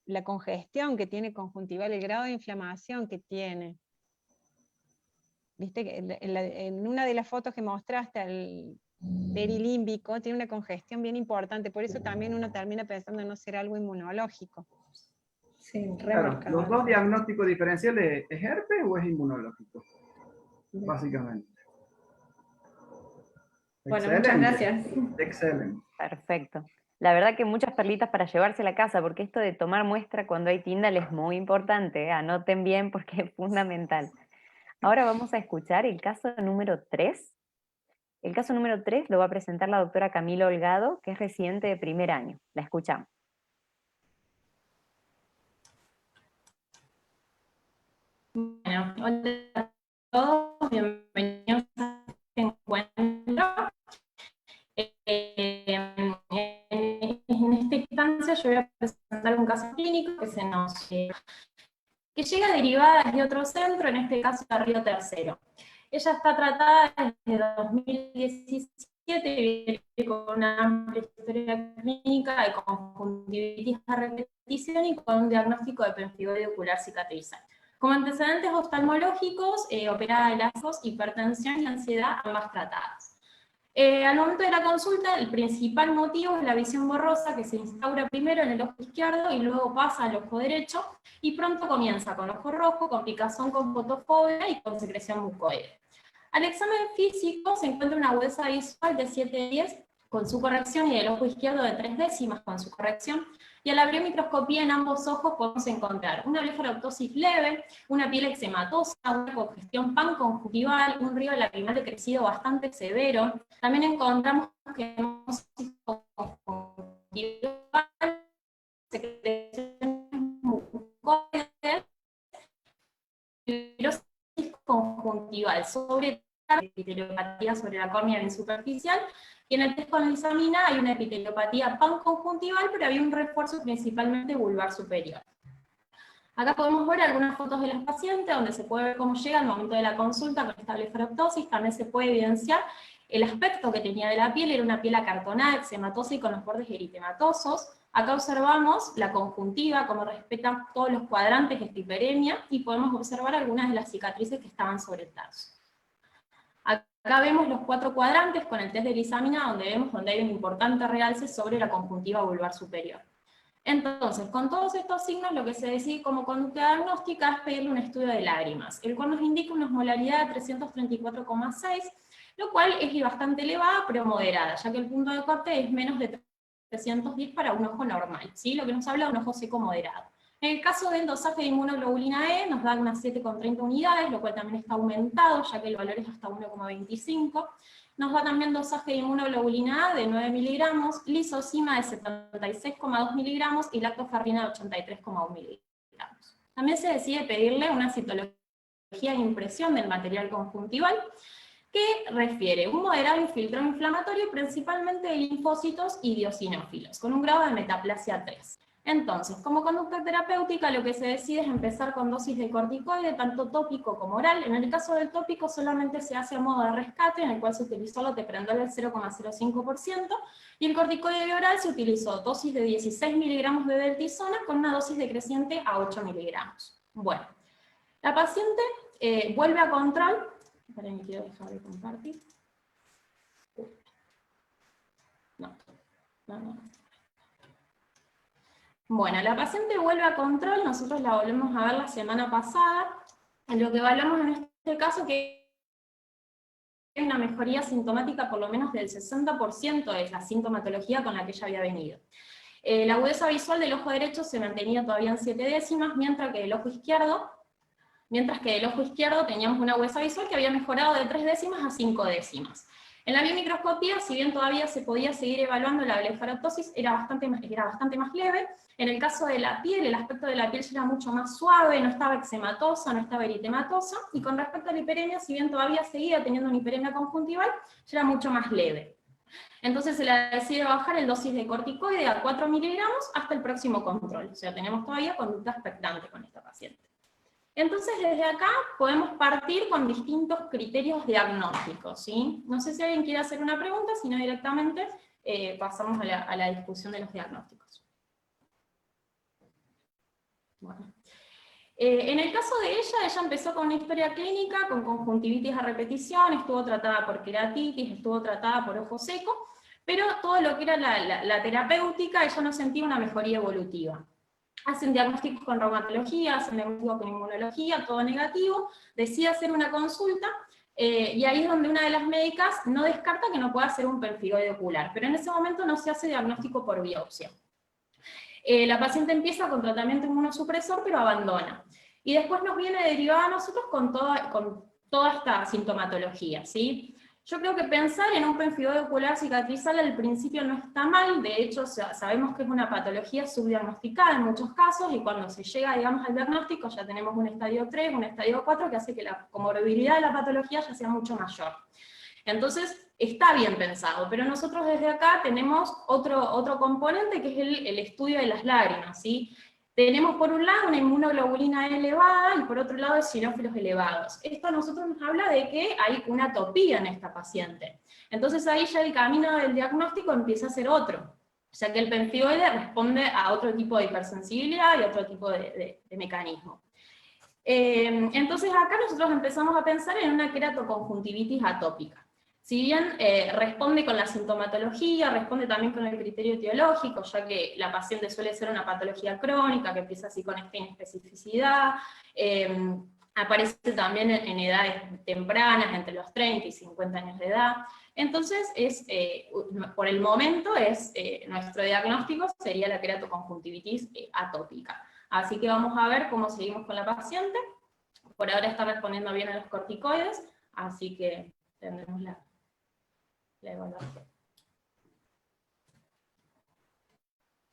la congestión que tiene conjuntival, el grado de inflamación que tiene. Viste que en una de las fotos que mostraste, al perilímbico tiene una congestión bien importante, por eso también uno termina pensando en no ser algo inmunológico. Sí, claro, los dos diagnósticos diferenciales, ¿es herpes o es inmunológico? Básicamente. Bueno, excelente. muchas gracias. Excelente. Perfecto. La verdad que muchas perlitas para llevarse a la casa, porque esto de tomar muestra cuando hay Tyndall es muy importante, ¿eh? Anoten bien porque es fundamental. Ahora vamos a escuchar el caso número 3. El caso número 3 lo va a presentar la doctora Camila Holgado, que es residente de primer año. La escuchamos. Bueno, hola a todos, bienvenidos a este encuentro. En esta instancia yo voy a presentar un caso clínico que llega derivada de otro centro, en este caso de Río Tercero. Ella está tratada desde 2017 y viene con una amplia historia clínica de conjuntivitis a repetición y con un diagnóstico de pemfigoide ocular cicatrizante. Como antecedentes oftalmológicos, operada de lazos, hipertensión y ansiedad, ambas tratadas. Al momento de la consulta, el principal motivo es la visión borrosa que se instaura primero en el ojo izquierdo y luego pasa al ojo derecho, y pronto comienza con ojo rojo, con picazón, con fotofobia y con secreción mucoide. Al examen físico se encuentra una agudeza visual de 7/10 con su corrección y del ojo izquierdo de 3 décimas con su corrección, y a la biomicroscopía en ambos ojos podemos encontrar una blefaroptosis leve, una piel eczematosa, una congestión panconjuntival, un río lacrimal de crecido bastante severo. También encontramos que hemosis conjuntival, secreciones mucoides, fibrosis conjuntival, sobre epiteliopatía sobre la córnea bien superficial, y en el test con lissamina hay una epiteliopatía panconjuntival, pero había un refuerzo principalmente vulvar superior. Acá podemos ver algunas fotos de las pacientes, donde se puede ver cómo llega al momento de la consulta con esta blefaroptosis. También se puede evidenciar el aspecto que tenía de la piel, era una piel acartonada, eczematosa y con los bordes eritematosos. Acá observamos la conjuntiva, cómo respeta todos los cuadrantes de esta hiperemia, y podemos observar algunas de las cicatrices que estaban sobre el tarso. Acá vemos los 4 cuadrantes con el test de lissamina, donde hay un importante realce sobre la conjuntiva vulvar superior. Entonces, con todos estos signos, lo que se decide como conducta diagnóstica es pedirle un estudio de lágrimas, el cual nos indica una osmolaridad de 334,6, lo cual es bastante elevada, pero moderada, ya que el punto de corte es menos de 310 para un ojo normal, ¿sí? Lo que nos habla de un ojo seco moderado. En el caso del dosaje de inmunoglobulina E nos da unas 7,30 unidades, lo cual también está aumentado, ya que el valor es hasta 1,25. Nos da también dosaje de inmunoglobulina A de 9 miligramos, lisozima de 76,2 miligramos y lactoferrina de 83,1 miligramos. También se decide pedirle una citología de impresión del material conjuntival, que refiere un moderado infiltrado inflamatorio principalmente de linfocitos y eosinófilos, con un grado de metaplasia 3. Entonces, como conducta terapéutica, lo que se decide es empezar con dosis de corticoide, tanto tópico como oral. En el caso del tópico solamente se hace a modo de rescate, en el cual se utilizó loteprendol del 0,05%, y el corticoide oral se utilizó dosis de 16 miligramos de deltisona con una dosis decreciente a 8 miligramos. Bueno, la paciente vuelve a control. Esperen, me quiero dejar de compartir. No. Bueno, la paciente vuelve a control, nosotros la volvemos a ver la semana pasada. Lo que evaluamos en este caso que hay una mejoría sintomática por lo menos del 60% de la sintomatología con la que ella había venido. La agudeza visual del ojo derecho se mantenía todavía en 7 décimas, mientras que del ojo izquierdo teníamos una agudeza visual que había mejorado de 3 décimas a 5 décimas. En la biomicroscopía, si bien todavía se podía seguir evaluando la blefaroptosis, era bastante más leve. En el caso de la piel, el aspecto de la piel ya era mucho más suave, no estaba eczematosa, no estaba eritematosa, y con respecto a la hiperemia, si bien todavía seguía teniendo una hiperemia conjuntival, ya era mucho más leve. Entonces se le decide bajar el dosis de corticoide a 4 miligramos hasta el próximo control. O sea, tenemos todavía conducta expectante con esta paciente. Entonces, desde acá podemos partir con distintos criterios diagnósticos, ¿sí? No sé si alguien quiere hacer una pregunta, si no directamente pasamos a la discusión de los diagnósticos. Bueno. En el caso de ella empezó con una historia clínica, con conjuntivitis a repetición, estuvo tratada por queratitis, estuvo tratada por ojo seco, pero todo lo que era la terapéutica, ella no sentía una mejoría evolutiva. Hacen diagnósticos con reumatología, hacen diagnósticos con inmunología, todo negativo, decide hacer una consulta, y ahí es donde una de las médicas no descarta que no pueda hacer un pemfigoide ocular, pero en ese momento no se hace diagnóstico por biopsia. La paciente empieza con tratamiento inmunosupresor, pero abandona. Y después nos viene derivada a nosotros con toda esta sintomatología, ¿sí? Yo creo que pensar en un pemfigoide ocular cicatrizal al principio no está mal, de hecho sabemos que es una patología subdiagnosticada en muchos casos, y cuando se llega, digamos, al diagnóstico ya tenemos un estadio 3, un estadio 4, que hace que la comorbilidad de la patología ya sea mucho mayor. Entonces, está bien pensado, pero nosotros desde acá tenemos otro componente, que es el estudio de las lágrimas, ¿sí? Tenemos por un lado una inmunoglobulina E elevada y por otro lado eosinófilos elevados. Esto a nosotros nos habla de que hay una atopía en esta paciente. Entonces ahí ya el camino del diagnóstico empieza a ser otro, ya que el pemfigoide responde a otro tipo de hipersensibilidad y otro tipo de mecanismo. Entonces acá nosotros empezamos a pensar en una queratoconjuntivitis atópica. Si bien responde con la sintomatología, responde también con el criterio etiológico, ya que la paciente suele ser una patología crónica, que empieza así con esta inespecificidad, aparece también en edades tempranas, entre los 30 y 50 años de edad. Entonces, por el momento, nuestro diagnóstico sería la queratoconjuntivitis atópica. Así que vamos a ver cómo seguimos con la paciente. Por ahora está respondiendo bien a los corticoides, así que tendremos la evaluación.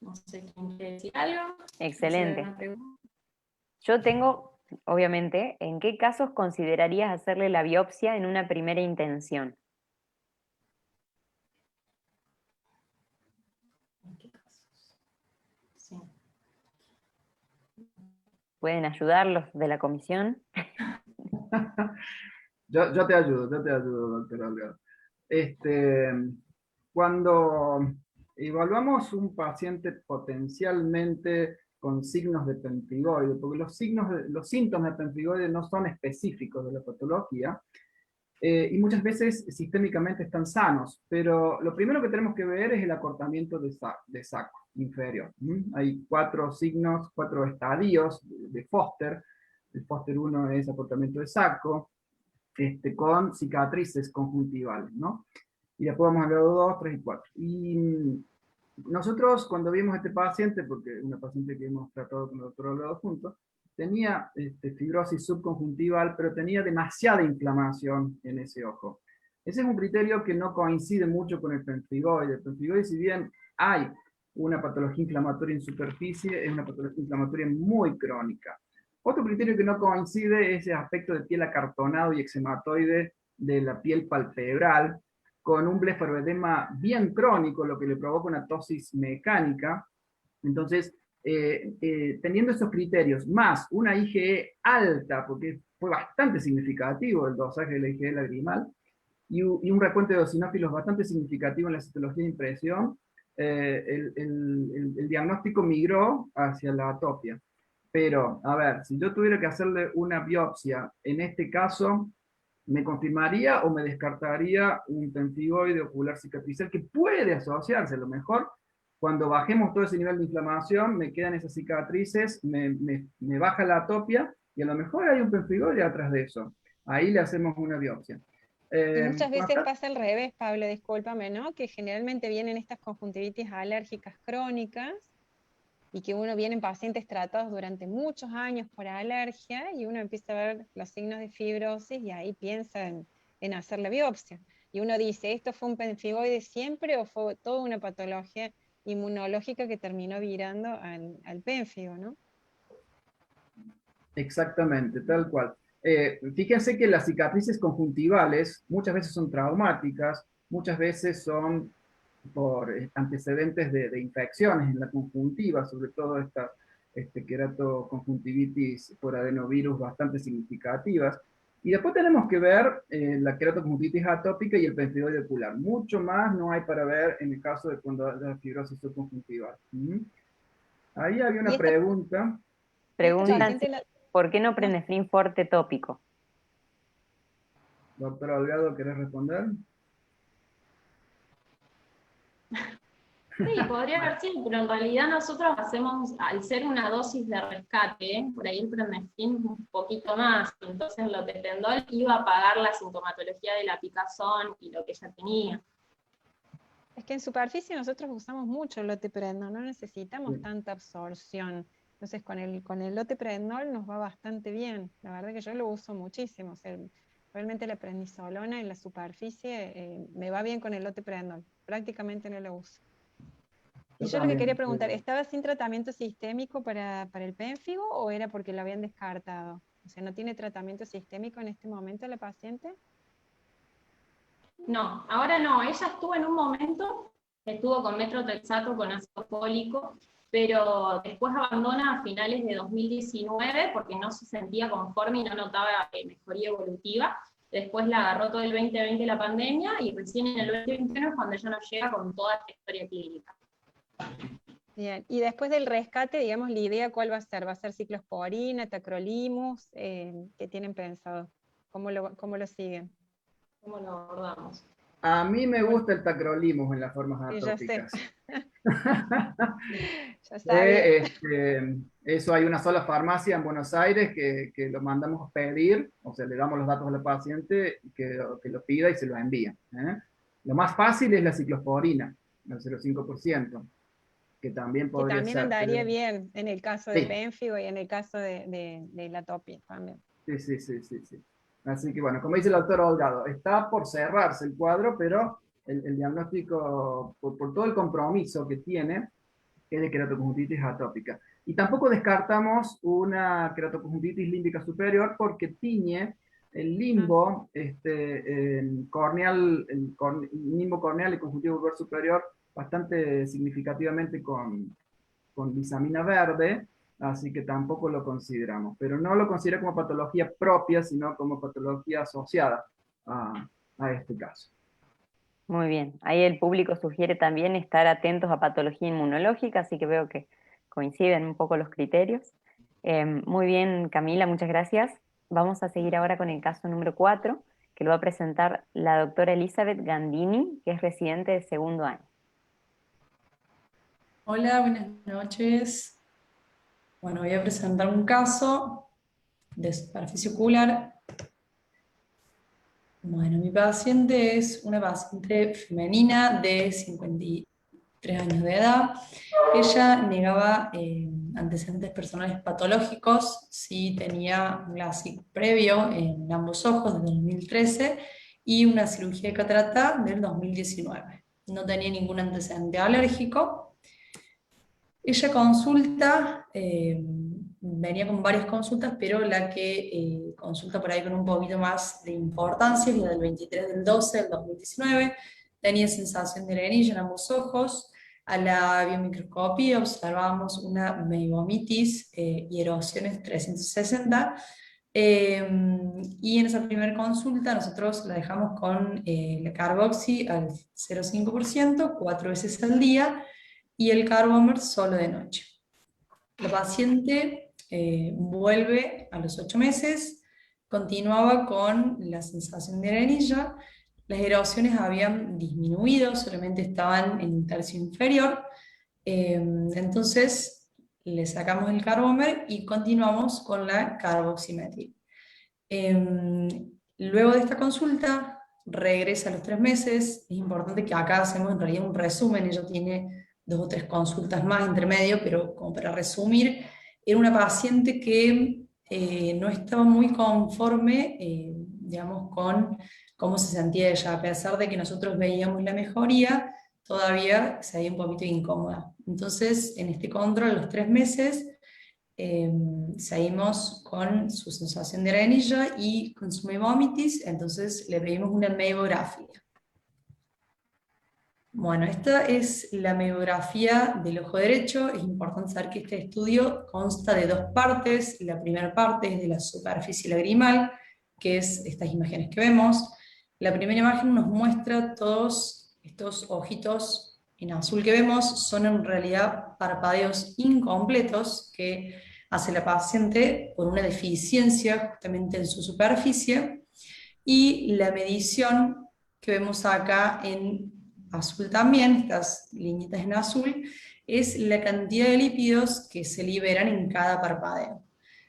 No sé quién quiere decir algo. Excelente. Yo tengo, obviamente, ¿en qué casos considerarías hacerle la biopsia en una primera intención? ¿En qué casos? Sí. ¿Pueden ayudarlos de la comisión? Yo te ayudo, doctor Olga. Cuando evaluamos un paciente potencialmente con signos de pemfigoide, porque los síntomas de pemfigoide no son específicos de la patología, y muchas veces sistémicamente están sanos, pero lo primero que tenemos que ver es el acortamiento de saco inferior. Hay 4 signos, 4 estadios de Foster. El Foster 1 es acortamiento de saco, con cicatrices conjuntivales, ¿no? Y después vamos al grado 2, 3 y 4. Y nosotros cuando vimos a este paciente, porque una paciente que hemos tratado con el doctor Holgado juntos, tenía fibrosis subconjuntival, pero tenía demasiada inflamación en ese ojo. Ese es un criterio que no coincide mucho con el pemfigoide. El pemfigoide, si bien hay una patología inflamatoria en superficie, es una patología inflamatoria muy crónica. Otro criterio que no coincide es el aspecto de piel acartonado y exematoide de la piel palpebral, con un blefaroedema bien crónico, lo que le provoca una tosis mecánica. Entonces, teniendo esos criterios, más una IgE alta, porque fue bastante significativo el dosaje de la IgE lagrimal, y un recuento de eosinófilos bastante significativo en la citología de impresión, el diagnóstico migró hacia la atopia. Pero, a ver, si yo tuviera que hacerle una biopsia, en este caso, ¿me confirmaría o me descartaría un pemfigoide ocular cicatricial que puede asociarse? A lo mejor, cuando bajemos todo ese nivel de inflamación, me quedan esas cicatrices, me baja la atopia, y a lo mejor hay un pemfigoide atrás de eso. Ahí le hacemos una biopsia. Y muchas veces pasa al revés, Pablo, discúlpame, ¿no? Que generalmente vienen estas conjuntivitis alérgicas crónicas, y que uno viene en pacientes tratados durante muchos años por alergia, y uno empieza a ver los signos de fibrosis, y ahí piensa en hacer la biopsia. Y uno dice, ¿esto fue un pemfigoide siempre o fue toda una patología inmunológica que terminó virando al pénfigo, ¿no? Exactamente, tal cual. Fíjense que las cicatrices conjuntivales muchas veces son traumáticas, muchas veces son por antecedentes de infecciones en la conjuntiva, sobre todo esta queratoconjuntivitis por adenovirus bastante significativas. Y después tenemos que ver la queratoconjuntivitis atópica y el pemfigoide ocular. Mucho más no hay para ver en el caso de cuando haya fibrosis subconjuntival. Ahí había una pregunta. Preguntan ¿por qué no Prenefrin Forte tópico? Doctor Holgado, ¿querés responder? Sí, podría haber sido, pero en realidad nosotros hacemos, al ser una dosis de rescate, por ahí el Prenefrin un poquito más, entonces el loteprendol iba a pagar la sintomatología de la picazón y lo que ella tenía. Es que en superficie nosotros usamos mucho el loteprendol, no necesitamos tanta absorción. Entonces con el loteprendol nos va bastante bien. La verdad que yo lo uso muchísimo. O sea, realmente la prednisolona en la superficie me va bien con el loteprendol. Prácticamente no lo uso. Y yo lo que quería preguntar, ¿estaba sin tratamiento sistémico para el pénfigo o era porque lo habían descartado? O sea, ¿no tiene tratamiento sistémico en este momento la paciente? No, ahora no. Ella estuvo en un momento, estuvo con metrotrexato, con ácido fólico, pero después abandona a finales de 2019 porque no se sentía conforme y no notaba mejoría evolutiva. Después la agarró todo el 2020 la pandemia, y recién en el 2021 es cuando ella nos llega con toda esta historia clínica. Bien, y después del rescate, digamos, la idea ¿cuál va a ser? ¿Va a ser ciclosporina, tacrolimus? ¿Qué tienen pensado? ¿Cómo lo siguen? ¿Cómo lo abordamos? A mí me gusta el tacrolimus en las formas atópicas. Ya sabía. Eso hay una sola farmacia en Buenos Aires que lo mandamos a pedir, o sea, le damos los datos al paciente, que lo pida y se lo envía. Lo más fácil es la ciclosporina, el 0,5%. Que también podría que también ser, andaría bien en el caso de pénfigo y en el caso de la atopia también. Sí. Así que bueno, como dice el doctor Holgado, está por cerrarse el cuadro, pero el diagnóstico, por todo el compromiso que tiene, es de queratoconjuntivitis atópica. Y tampoco descartamos una queratoconjuntivitis límbica superior porque tiñe el limbo corneal, el limbo corneal y conjuntivo vulvar superior bastante significativamente con visamina verde, así que tampoco lo consideramos. Pero no lo considero como patología propia, sino como patología asociada a este caso. Muy bien, ahí el público sugiere también estar atentos a patología inmunológica, así que veo que coinciden un poco los criterios. Muy bien, Camila, muchas gracias. Vamos a seguir ahora con el caso número 4, que lo va a presentar la doctora Elizabeth Gandini, que es residente de segundo año. Hola, buenas noches. Bueno, voy a presentar un caso de superficie ocular. Bueno, mi paciente es una paciente femenina de 3 años de edad. Ella negaba antecedentes personales patológicos, sí tenía un LASIK previo en ambos ojos desde 2013 y una cirugía de catarata del 2019. No tenía ningún antecedente alérgico. Ella consulta, venía con varias consultas, pero la que consulta por ahí con un poquito más de importancia es la del 23 del 12 del 2019. Tenía sensación de arenilla en ambos ojos. A la biomicroscopía observamos una meibomitis y erosiones 360. Y en esa primera consulta nosotros la dejamos con la carboxy al 0,5%, 4 veces al día, y el Carbomer solo de noche. La paciente vuelve a los 8 meses, continuaba con la sensación de arenilla, las erosiones habían disminuido, solamente estaban en un tercio inferior, entonces le sacamos el Carbomer y continuamos con la carboximetría. Luego de esta consulta, regresa a los 3 meses, es importante que acá hacemos en realidad un resumen, ella tiene 2 o 3 consultas más entre medio, pero como para resumir, era una paciente que no estaba muy conforme, digamos, con cómo se sentía ella, a pesar de que nosotros veíamos la mejoría, todavía se veía un poquito incómoda. Entonces, en este control, a los 3 meses, seguimos con su sensación de arenilla y con su meibomitis, entonces le pedimos una meibografía. Bueno, esta es la meiografía del ojo derecho. Es importante saber que este estudio consta de 2 partes. La primera parte es de la superficie lagrimal, que es estas imágenes que vemos. La primera imagen nos muestra todos estos ojitos en azul que vemos, son en realidad parpadeos incompletos que hace la paciente por una deficiencia justamente en su superficie. Y la medición que vemos acá en azul también, estas liñitas en azul, es la cantidad de lípidos que se liberan en cada parpadeo.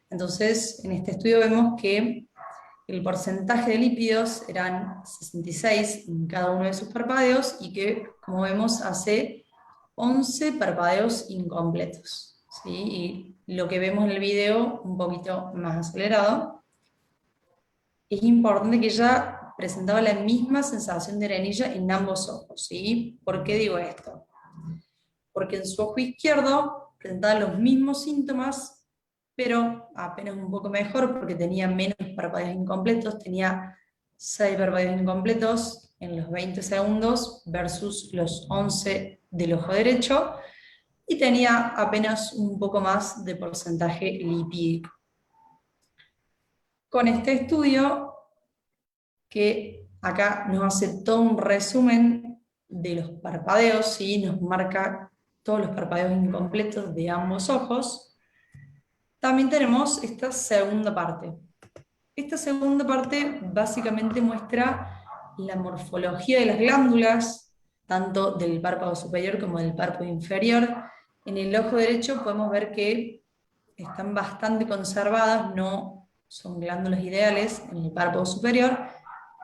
Entonces, en este estudio vemos que el porcentaje de lípidos eran 66 en cada uno de sus parpadeos y que, como vemos, hace 11 parpadeos incompletos, ¿sí? Y lo que vemos en el video un poquito más acelerado. Es importante que ella presentaba la misma sensación de arenilla en ambos ojos, ¿sí? ¿Por qué digo esto? Porque en su ojo izquierdo presentaba los mismos síntomas, pero apenas un poco mejor porque tenía menos parpadeos incompletos, tenía 6 parpadeos incompletos en los 20 segundos versus los 11 del ojo derecho, y tenía apenas un poco más de porcentaje lipídico. Con este estudio, que acá nos hace todo un resumen de los parpadeos y nos marca todos los parpadeos incompletos de ambos ojos, también tenemos esta segunda parte. Esta segunda parte básicamente muestra la morfología de las glándulas, tanto del párpado superior como del párpado inferior. En el ojo derecho podemos ver que están bastante conservadas, no son glándulas ideales en el párpado superior.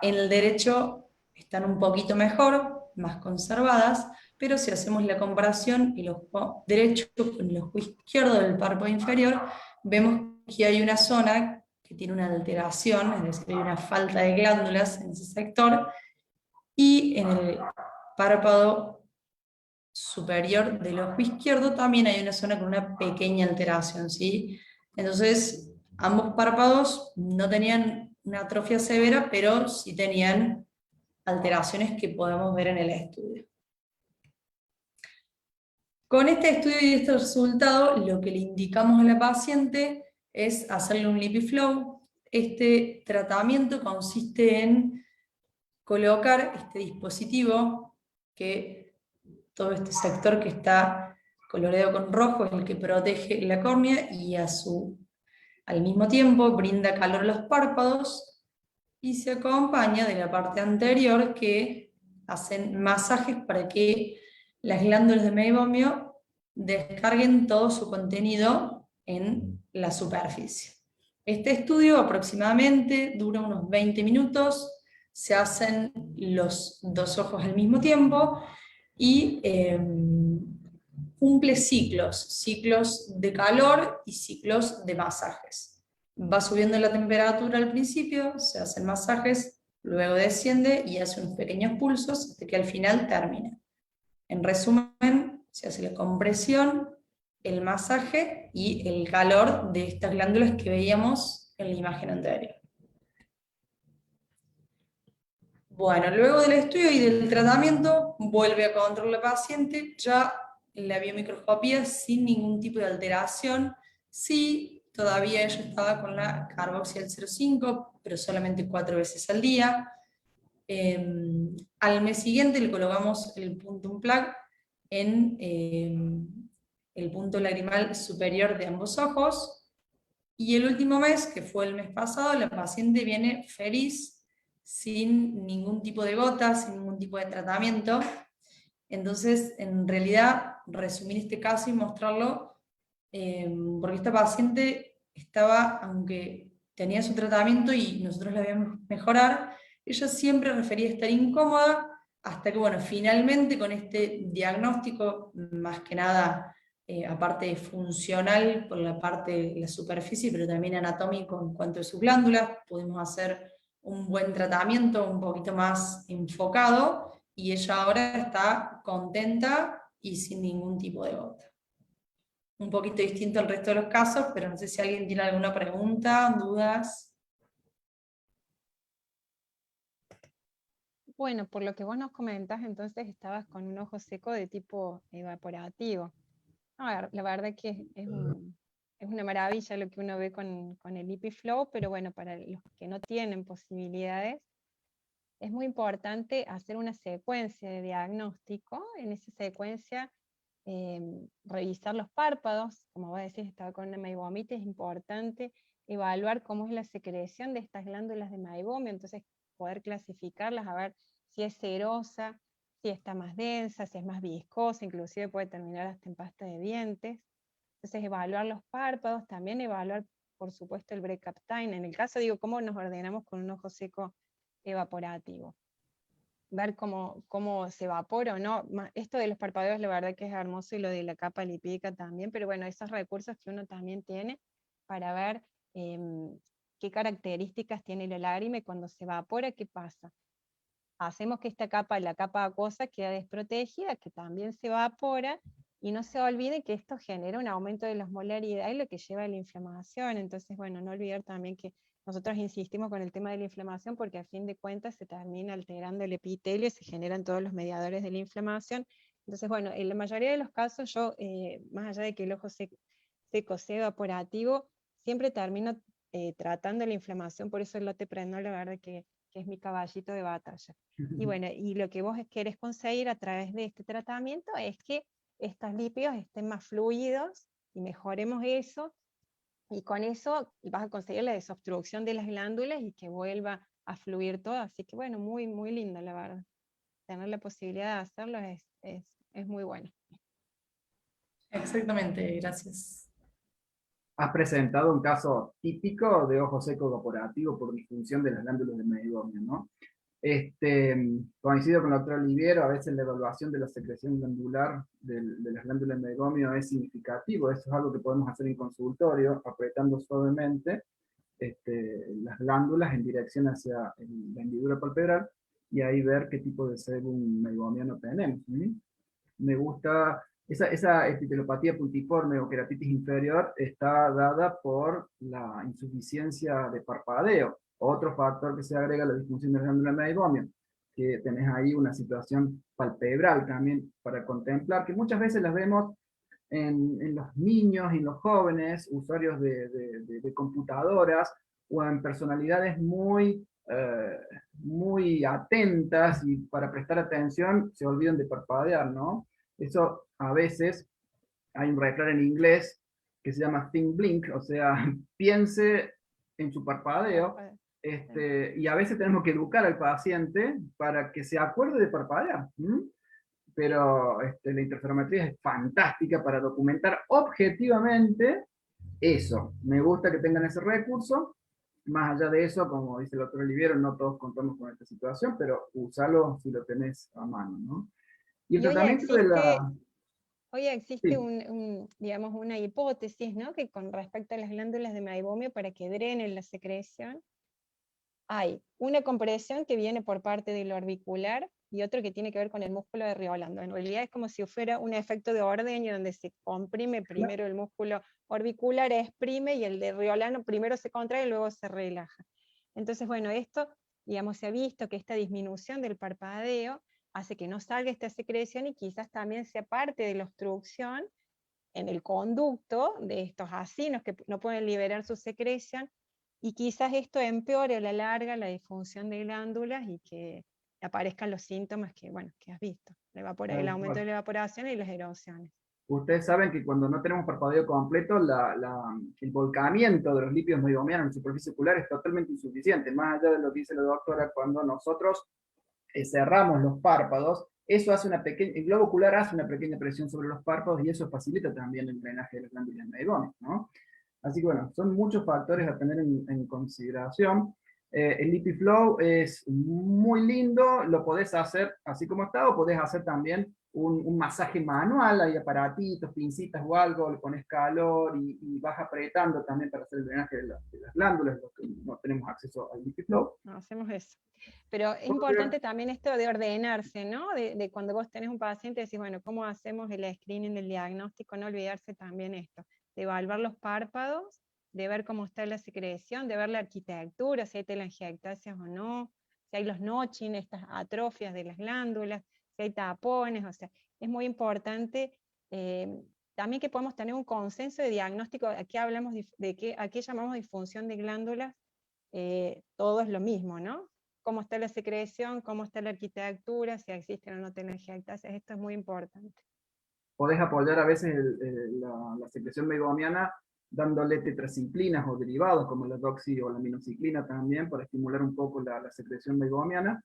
En el derecho están un poquito mejor, más conservadas, pero si hacemos la comparación el ojo derecho con el ojo izquierdo del párpado inferior, vemos que hay una zona que tiene una alteración, es decir, hay una falta de glándulas en ese sector, y en el párpado superior del ojo izquierdo también hay una zona con una pequeña alteración, ¿sí? Entonces, ambos párpados no tenían una atrofia severa, pero sí tenían alteraciones que podemos ver en el estudio. Con este estudio y este resultado, lo que le indicamos a la paciente es hacerle un LipiFlow. Este tratamiento consiste en colocar este dispositivo, que todo este sector que está coloreado con rojo es el que protege la córnea y al mismo tiempo brinda calor a los párpados, y se acompaña de la parte anterior que hacen masajes para que las glándulas de meibomio descarguen todo su contenido en la superficie. Este estudio aproximadamente dura unos 20 minutos, se hacen los 2 ojos al mismo tiempo, y cumple ciclos de calor y ciclos de masajes. Va subiendo la temperatura al principio, se hacen masajes, luego desciende y hace unos pequeños pulsos hasta que al final termina. En resumen, se hace la compresión, el masaje y el calor de estas glándulas que veíamos en la imagen anterior. Bueno, luego del estudio y del tratamiento, vuelve a controlar al paciente, ya en la biomicroscopía sin ningún tipo de alteración. Sí, todavía ella estaba con la carboxil 0,5, pero solamente 4 veces al día. Al mes siguiente le colocamos el punto plug en el punto lagrimal superior de ambos ojos, y el último mes, que fue el mes pasado, la paciente viene feliz, sin ningún tipo de gota, sin ningún tipo de tratamiento. Entonces, en realidad, resumir este caso y mostrarlo, porque esta paciente estaba, aunque tenía su tratamiento y nosotros la veíamos mejorar, ella siempre refería estar incómoda, hasta que, bueno, finalmente con este diagnóstico, más que nada, aparte funcional, por la parte de la superficie, pero también anatómico en cuanto a sus glándulas, pudimos hacer un buen tratamiento, un poquito más enfocado, y ella ahora está contenta y sin ningún tipo de gota. Un poquito distinto al resto de los casos, pero no sé si alguien tiene alguna pregunta, dudas. Bueno, por lo que vos nos comentás, entonces estabas con un ojo seco de tipo evaporativo. A ver, la verdad que es una maravilla lo que uno ve con el EpiFlow, pero bueno, para los que no tienen posibilidades, es muy importante hacer una secuencia de diagnóstico. En esa secuencia, revisar los párpados, como vos decís, estaba con una meibomitis, es importante evaluar cómo es la secreción de estas glándulas de meibomio, entonces poder clasificarlas, a ver si es serosa, si está más densa, si es más viscosa, inclusive puede terminar hasta en pasta de dientes. Entonces evaluar los párpados, también evaluar, por supuesto, el break-up time. En el caso, digo, cómo nos ordenamos con un ojo seco evaporativo. Ver cómo se evapora o no. Esto de los parpadeos, la verdad que es hermoso, y lo de la capa lipídica también, pero bueno, esos recursos que uno también tiene para ver qué características tiene la lágrima y cuando se evapora, ¿qué pasa? Hacemos que esta capa, la capa acuosa, queda desprotegida, que también se evapora, y no se olvide que esto genera un aumento de la osmolaridad y lo que lleva a la inflamación. Entonces, bueno, no olvidar también que nosotros insistimos con el tema de la inflamación porque a fin de cuentas se termina alterando el epitelio, se generan todos los mediadores de la inflamación. Entonces, bueno, en la mayoría de los casos yo, más allá de que el ojo seco sea evaporativo, siempre termino tratando la inflamación, por eso el loteprednol, la verdad que es mi caballito de batalla. Y bueno, y lo que vos querés conseguir a través de este tratamiento es que estos lípidos estén más fluidos y mejoremos eso, y con eso vas a conseguir la desobstrucción de las glándulas y que vuelva a fluir todo. Así que bueno, muy, muy lindo, la verdad. Tener la posibilidad de hacerlo es muy bueno. Exactamente, gracias. Has presentado un caso típico de ojo seco evaporativo por disfunción de las glándulas de meibomio, ¿no? Coincido con el doctor Oliviero, a veces la evaluación de la secreción glandular de las glándulas de meibomio es significativo. Eso es algo que podemos hacer en consultorio, apretando suavemente las glándulas en dirección hacia la hendidura palpebral, y ahí ver qué tipo de sebum meibomiano tenemos. Me gusta, esa epitelopatía puntiforme o queratitis inferior está dada por la insuficiencia de parpadeo. Otro factor que se agrega a la disfunción de la glándula de meibomio, que tenés ahí una situación palpebral también para contemplar, que muchas veces las vemos en los niños y en los jóvenes, usuarios de computadoras, o en personalidades muy atentas, y para prestar atención se olvidan de parpadear, ¿no? Eso a veces, hay un refrán en inglés que se llama think blink, o sea, piense en su parpadeo, y a veces tenemos que educar al paciente para que se acuerde de parpadear. Pero la interferometría es fantástica para documentar objetivamente eso. Me gusta que tengan ese recurso. Más allá de eso, como dice el doctor Oliviero, no todos contamos con esta situación, pero úsalo si lo tenés a mano, ¿no? Y el tratamiento de la... Hoy existe Sí. digamos, una hipótesis, ¿no? Que con respecto a las glándulas de meibomio, para que drenen la secreción, hay una compresión que viene por parte del orbicular y otro que tiene que ver con el músculo de Riolando. En realidad es como si fuera un efecto de ordeño donde se comprime primero el músculo orbicular, exprime, y el de Riolando primero se contrae y luego se relaja. Entonces, bueno, esto, digamos, se ha visto que esta disminución del parpadeo hace que no salga esta secreción y quizás también sea parte de la obstrucción en el conducto de estos acinos que no pueden liberar su secreción, y quizás esto empeore a la larga la disfunción de glándulas y que aparezcan los síntomas que, bueno, que has visto, el aumento de la evaporación y las erosiones. Ustedes saben que cuando no tenemos parpadeo completo, el volcamiento de los lípidos meibomianos en la superficie ocular es totalmente insuficiente. Más allá de lo que dice la doctora, cuando nosotros cerramos los párpados, eso hace el globo ocular hace una pequeña presión sobre los párpados y eso facilita también el drenaje de las glándulas meibómicas, ¿no? Así que bueno, son muchos factores a tener en consideración. El LipiFlow es muy lindo, lo podés hacer así como está, o podés hacer también un masaje manual, hay aparatitos, pincitas o algo, le pones calor y vas apretando también para hacer el drenaje de las glándulas, los que no tenemos acceso al LipiFlow. No, hacemos eso. Pero es importante también esto de ordenarse, ¿no? De cuando vos tenés un paciente, decís, bueno, ¿cómo hacemos el screening del diagnóstico? No olvidarse también esto, de evaluar los párpados, de ver cómo está la secreción, de ver la arquitectura, si hay telangiectasias o no, si hay los notching, estas atrofias de las glándulas, si hay tapones, o sea, es muy importante también que podemos tener un consenso de diagnóstico. Aquí hablamos a qué llamamos disfunción de glándulas, todo es lo mismo, ¿no? Cómo está la secreción, cómo está la arquitectura, si existen o no telangiectasias, esto es muy importante. Podés apoyar a veces la secreción meibomiana dándole tetraciclinas o derivados como la doxi o la minociclina también para estimular un poco la secreción meibomiana,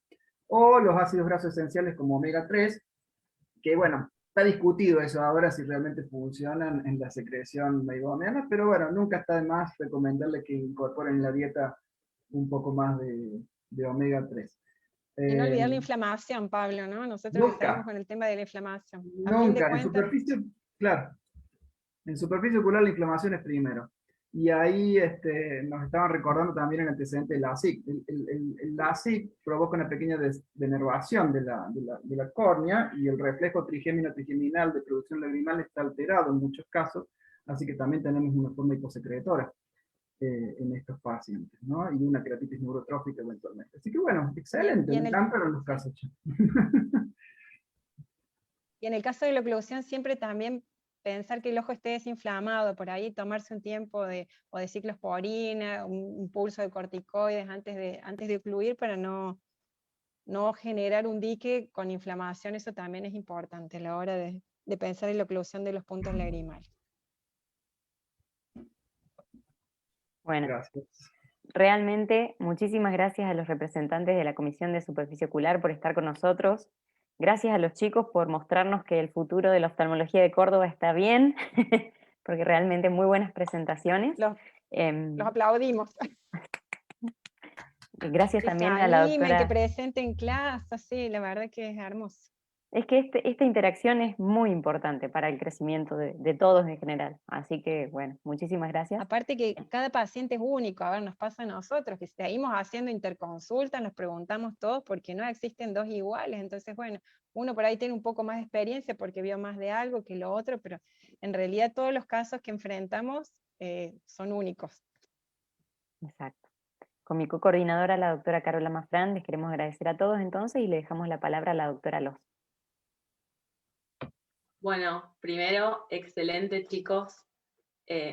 o los ácidos grasos esenciales como omega 3, que bueno, está discutido eso ahora si realmente funcionan en la secreción meibomiana, pero bueno, nunca está de más recomendarle que incorporen en la dieta un poco más de omega 3. Y no olvidar la inflamación, Pablo, ¿no? Nosotros seguimos con el tema de la inflamación. A fin de Nunca, cuentas, en superficie, claro, en superficie ocular la inflamación es primero. Y ahí nos estaban recordando también el antecedente del LASIK. El LASIK provoca una pequeña denervación de la córnea y el reflejo trigémino-trigeminal de producción lagrimal está alterado en muchos casos, así que también tenemos una forma hiposecretora en estos pacientes, ¿no? Y una queratitis neurotrófica eventualmente. Así que bueno, excelente, me encantaron los casos. Y en el caso de la oclusión, siempre también pensar que el ojo esté desinflamado, por ahí tomarse un tiempo o de ciclosporina, un pulso de corticoides antes de ocluir para no generar un dique con inflamación. Eso también es importante a la hora de pensar en la oclusión de los puntos lagrimales. Bueno, gracias. Realmente muchísimas gracias a los representantes de la Comisión de Superficie Ocular por estar con nosotros. Gracias a los chicos por mostrarnos que el futuro de la oftalmología de Córdoba está bien, porque realmente muy buenas presentaciones. Los aplaudimos. Gracias que también se a la animen, doctora. que presenten clases, sí, la verdad que es hermoso. Es que esta interacción es muy importante para el crecimiento de todos en general. Así que, bueno, muchísimas gracias. Aparte que cada paciente es único, a ver, nos pasa a nosotros, que seguimos haciendo interconsultas, nos preguntamos todos porque no existen dos iguales. Entonces, bueno, uno por ahí tiene un poco más de experiencia porque vio más de algo que lo otro, pero en realidad todos los casos que enfrentamos son únicos. Exacto. Con mi co-coordinadora, la doctora Carola Mafrán, les queremos agradecer a todos entonces y le dejamos la palabra a la doctora Loz. Bueno, primero, excelente chicos,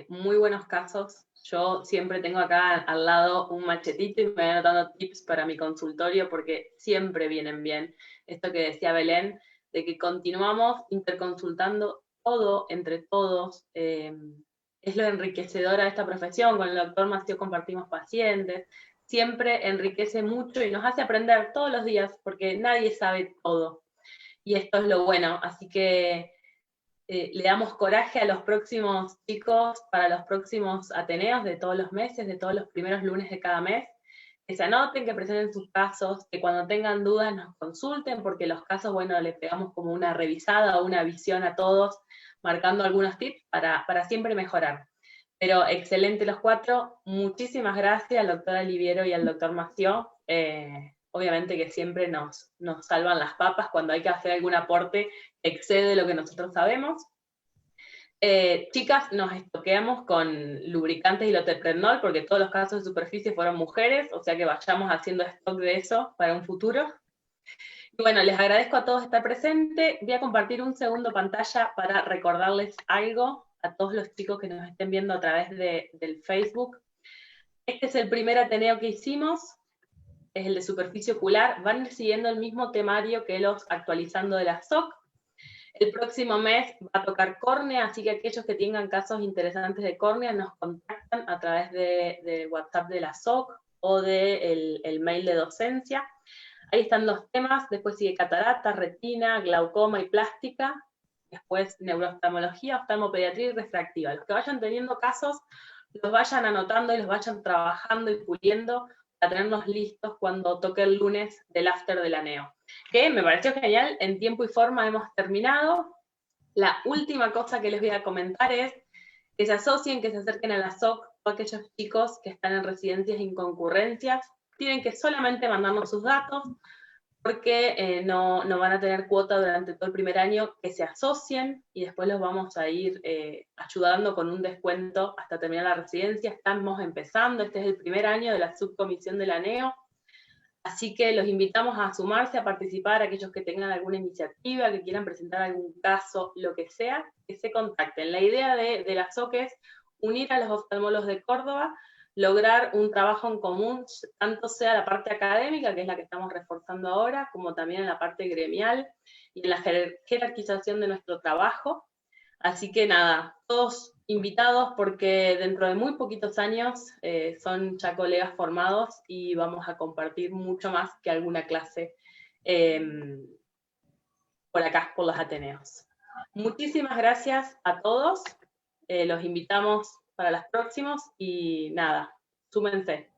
muy buenos casos. Yo siempre tengo acá al lado un machetito y me voy anotando tips para mi consultorio porque siempre vienen bien. Esto que decía Belén, de que continuamos interconsultando todo entre todos. Es lo enriquecedora de esta profesión. Con el doctor Mació compartimos pacientes. Siempre enriquece mucho y nos hace aprender todos los días porque nadie sabe todo. Y esto es lo bueno. Así que le damos coraje a los próximos chicos para los próximos Ateneos de todos los meses, de todos los primeros lunes de cada mes, que se anoten, que presenten sus casos, que cuando tengan dudas nos consulten, porque los casos, bueno, le pegamos como una revisada o una visión a todos, marcando algunos tips para siempre mejorar. Pero excelente los 4, muchísimas gracias al doctor Aliviero y al doctor Mació, obviamente que siempre nos salvan las papas cuando hay que hacer algún aporte que excede lo que nosotros sabemos. Chicas, nos estoqueamos con lubricantes y loteprednol porque todos los casos de superficie fueron mujeres, o sea que vayamos haciendo stock de eso para un futuro. Y bueno, les agradezco a todos estar presentes. Voy a compartir un segundo pantalla para recordarles algo a todos los chicos que nos estén viendo a través del Facebook. Este es el primer Ateneo que hicimos, es el de superficie ocular. Van a ir siguiendo el mismo temario que los actualizando de la SOC. El próximo mes va a tocar córnea, así que aquellos que tengan casos interesantes de córnea nos contactan a través de WhatsApp de la SOC o del mail de docencia. Ahí están los temas, después sigue catarata, retina, glaucoma y plástica, después neurooftalmología, oftalmopediatría y refractiva. Los que vayan teniendo casos, los vayan anotando y los vayan trabajando y puliendo para tenernos listos cuando toque el lunes del after de la NEO. Que me pareció genial, en tiempo y forma hemos terminado. La última cosa que les voy a comentar es que se asocien, que se acerquen a la SOC, o aquellos chicos que están en residencias y concurrencias, tienen que solamente mandarnos sus datos, porque no van a tener cuota durante todo el primer año, que se asocien y después los vamos a ir ayudando con un descuento hasta terminar la residencia. Estamos empezando, este es el primer año de la subcomisión de la NEO, así que los invitamos a sumarse, a participar, aquellos que tengan alguna iniciativa, que quieran presentar algún caso, lo que sea, que se contacten. La idea de la SOC es unir a los oftalmólogos de Córdoba, lograr un trabajo en común, tanto sea la parte académica, que es la que estamos reforzando ahora, como también en la parte gremial y en la jerarquización de nuestro trabajo. Así que nada, todos invitados porque dentro de muy poquitos años son ya colegas formados y vamos a compartir mucho más que alguna clase por acá, por los Ateneos. Muchísimas gracias a todos, los invitamos para los próximos y nada, súmense.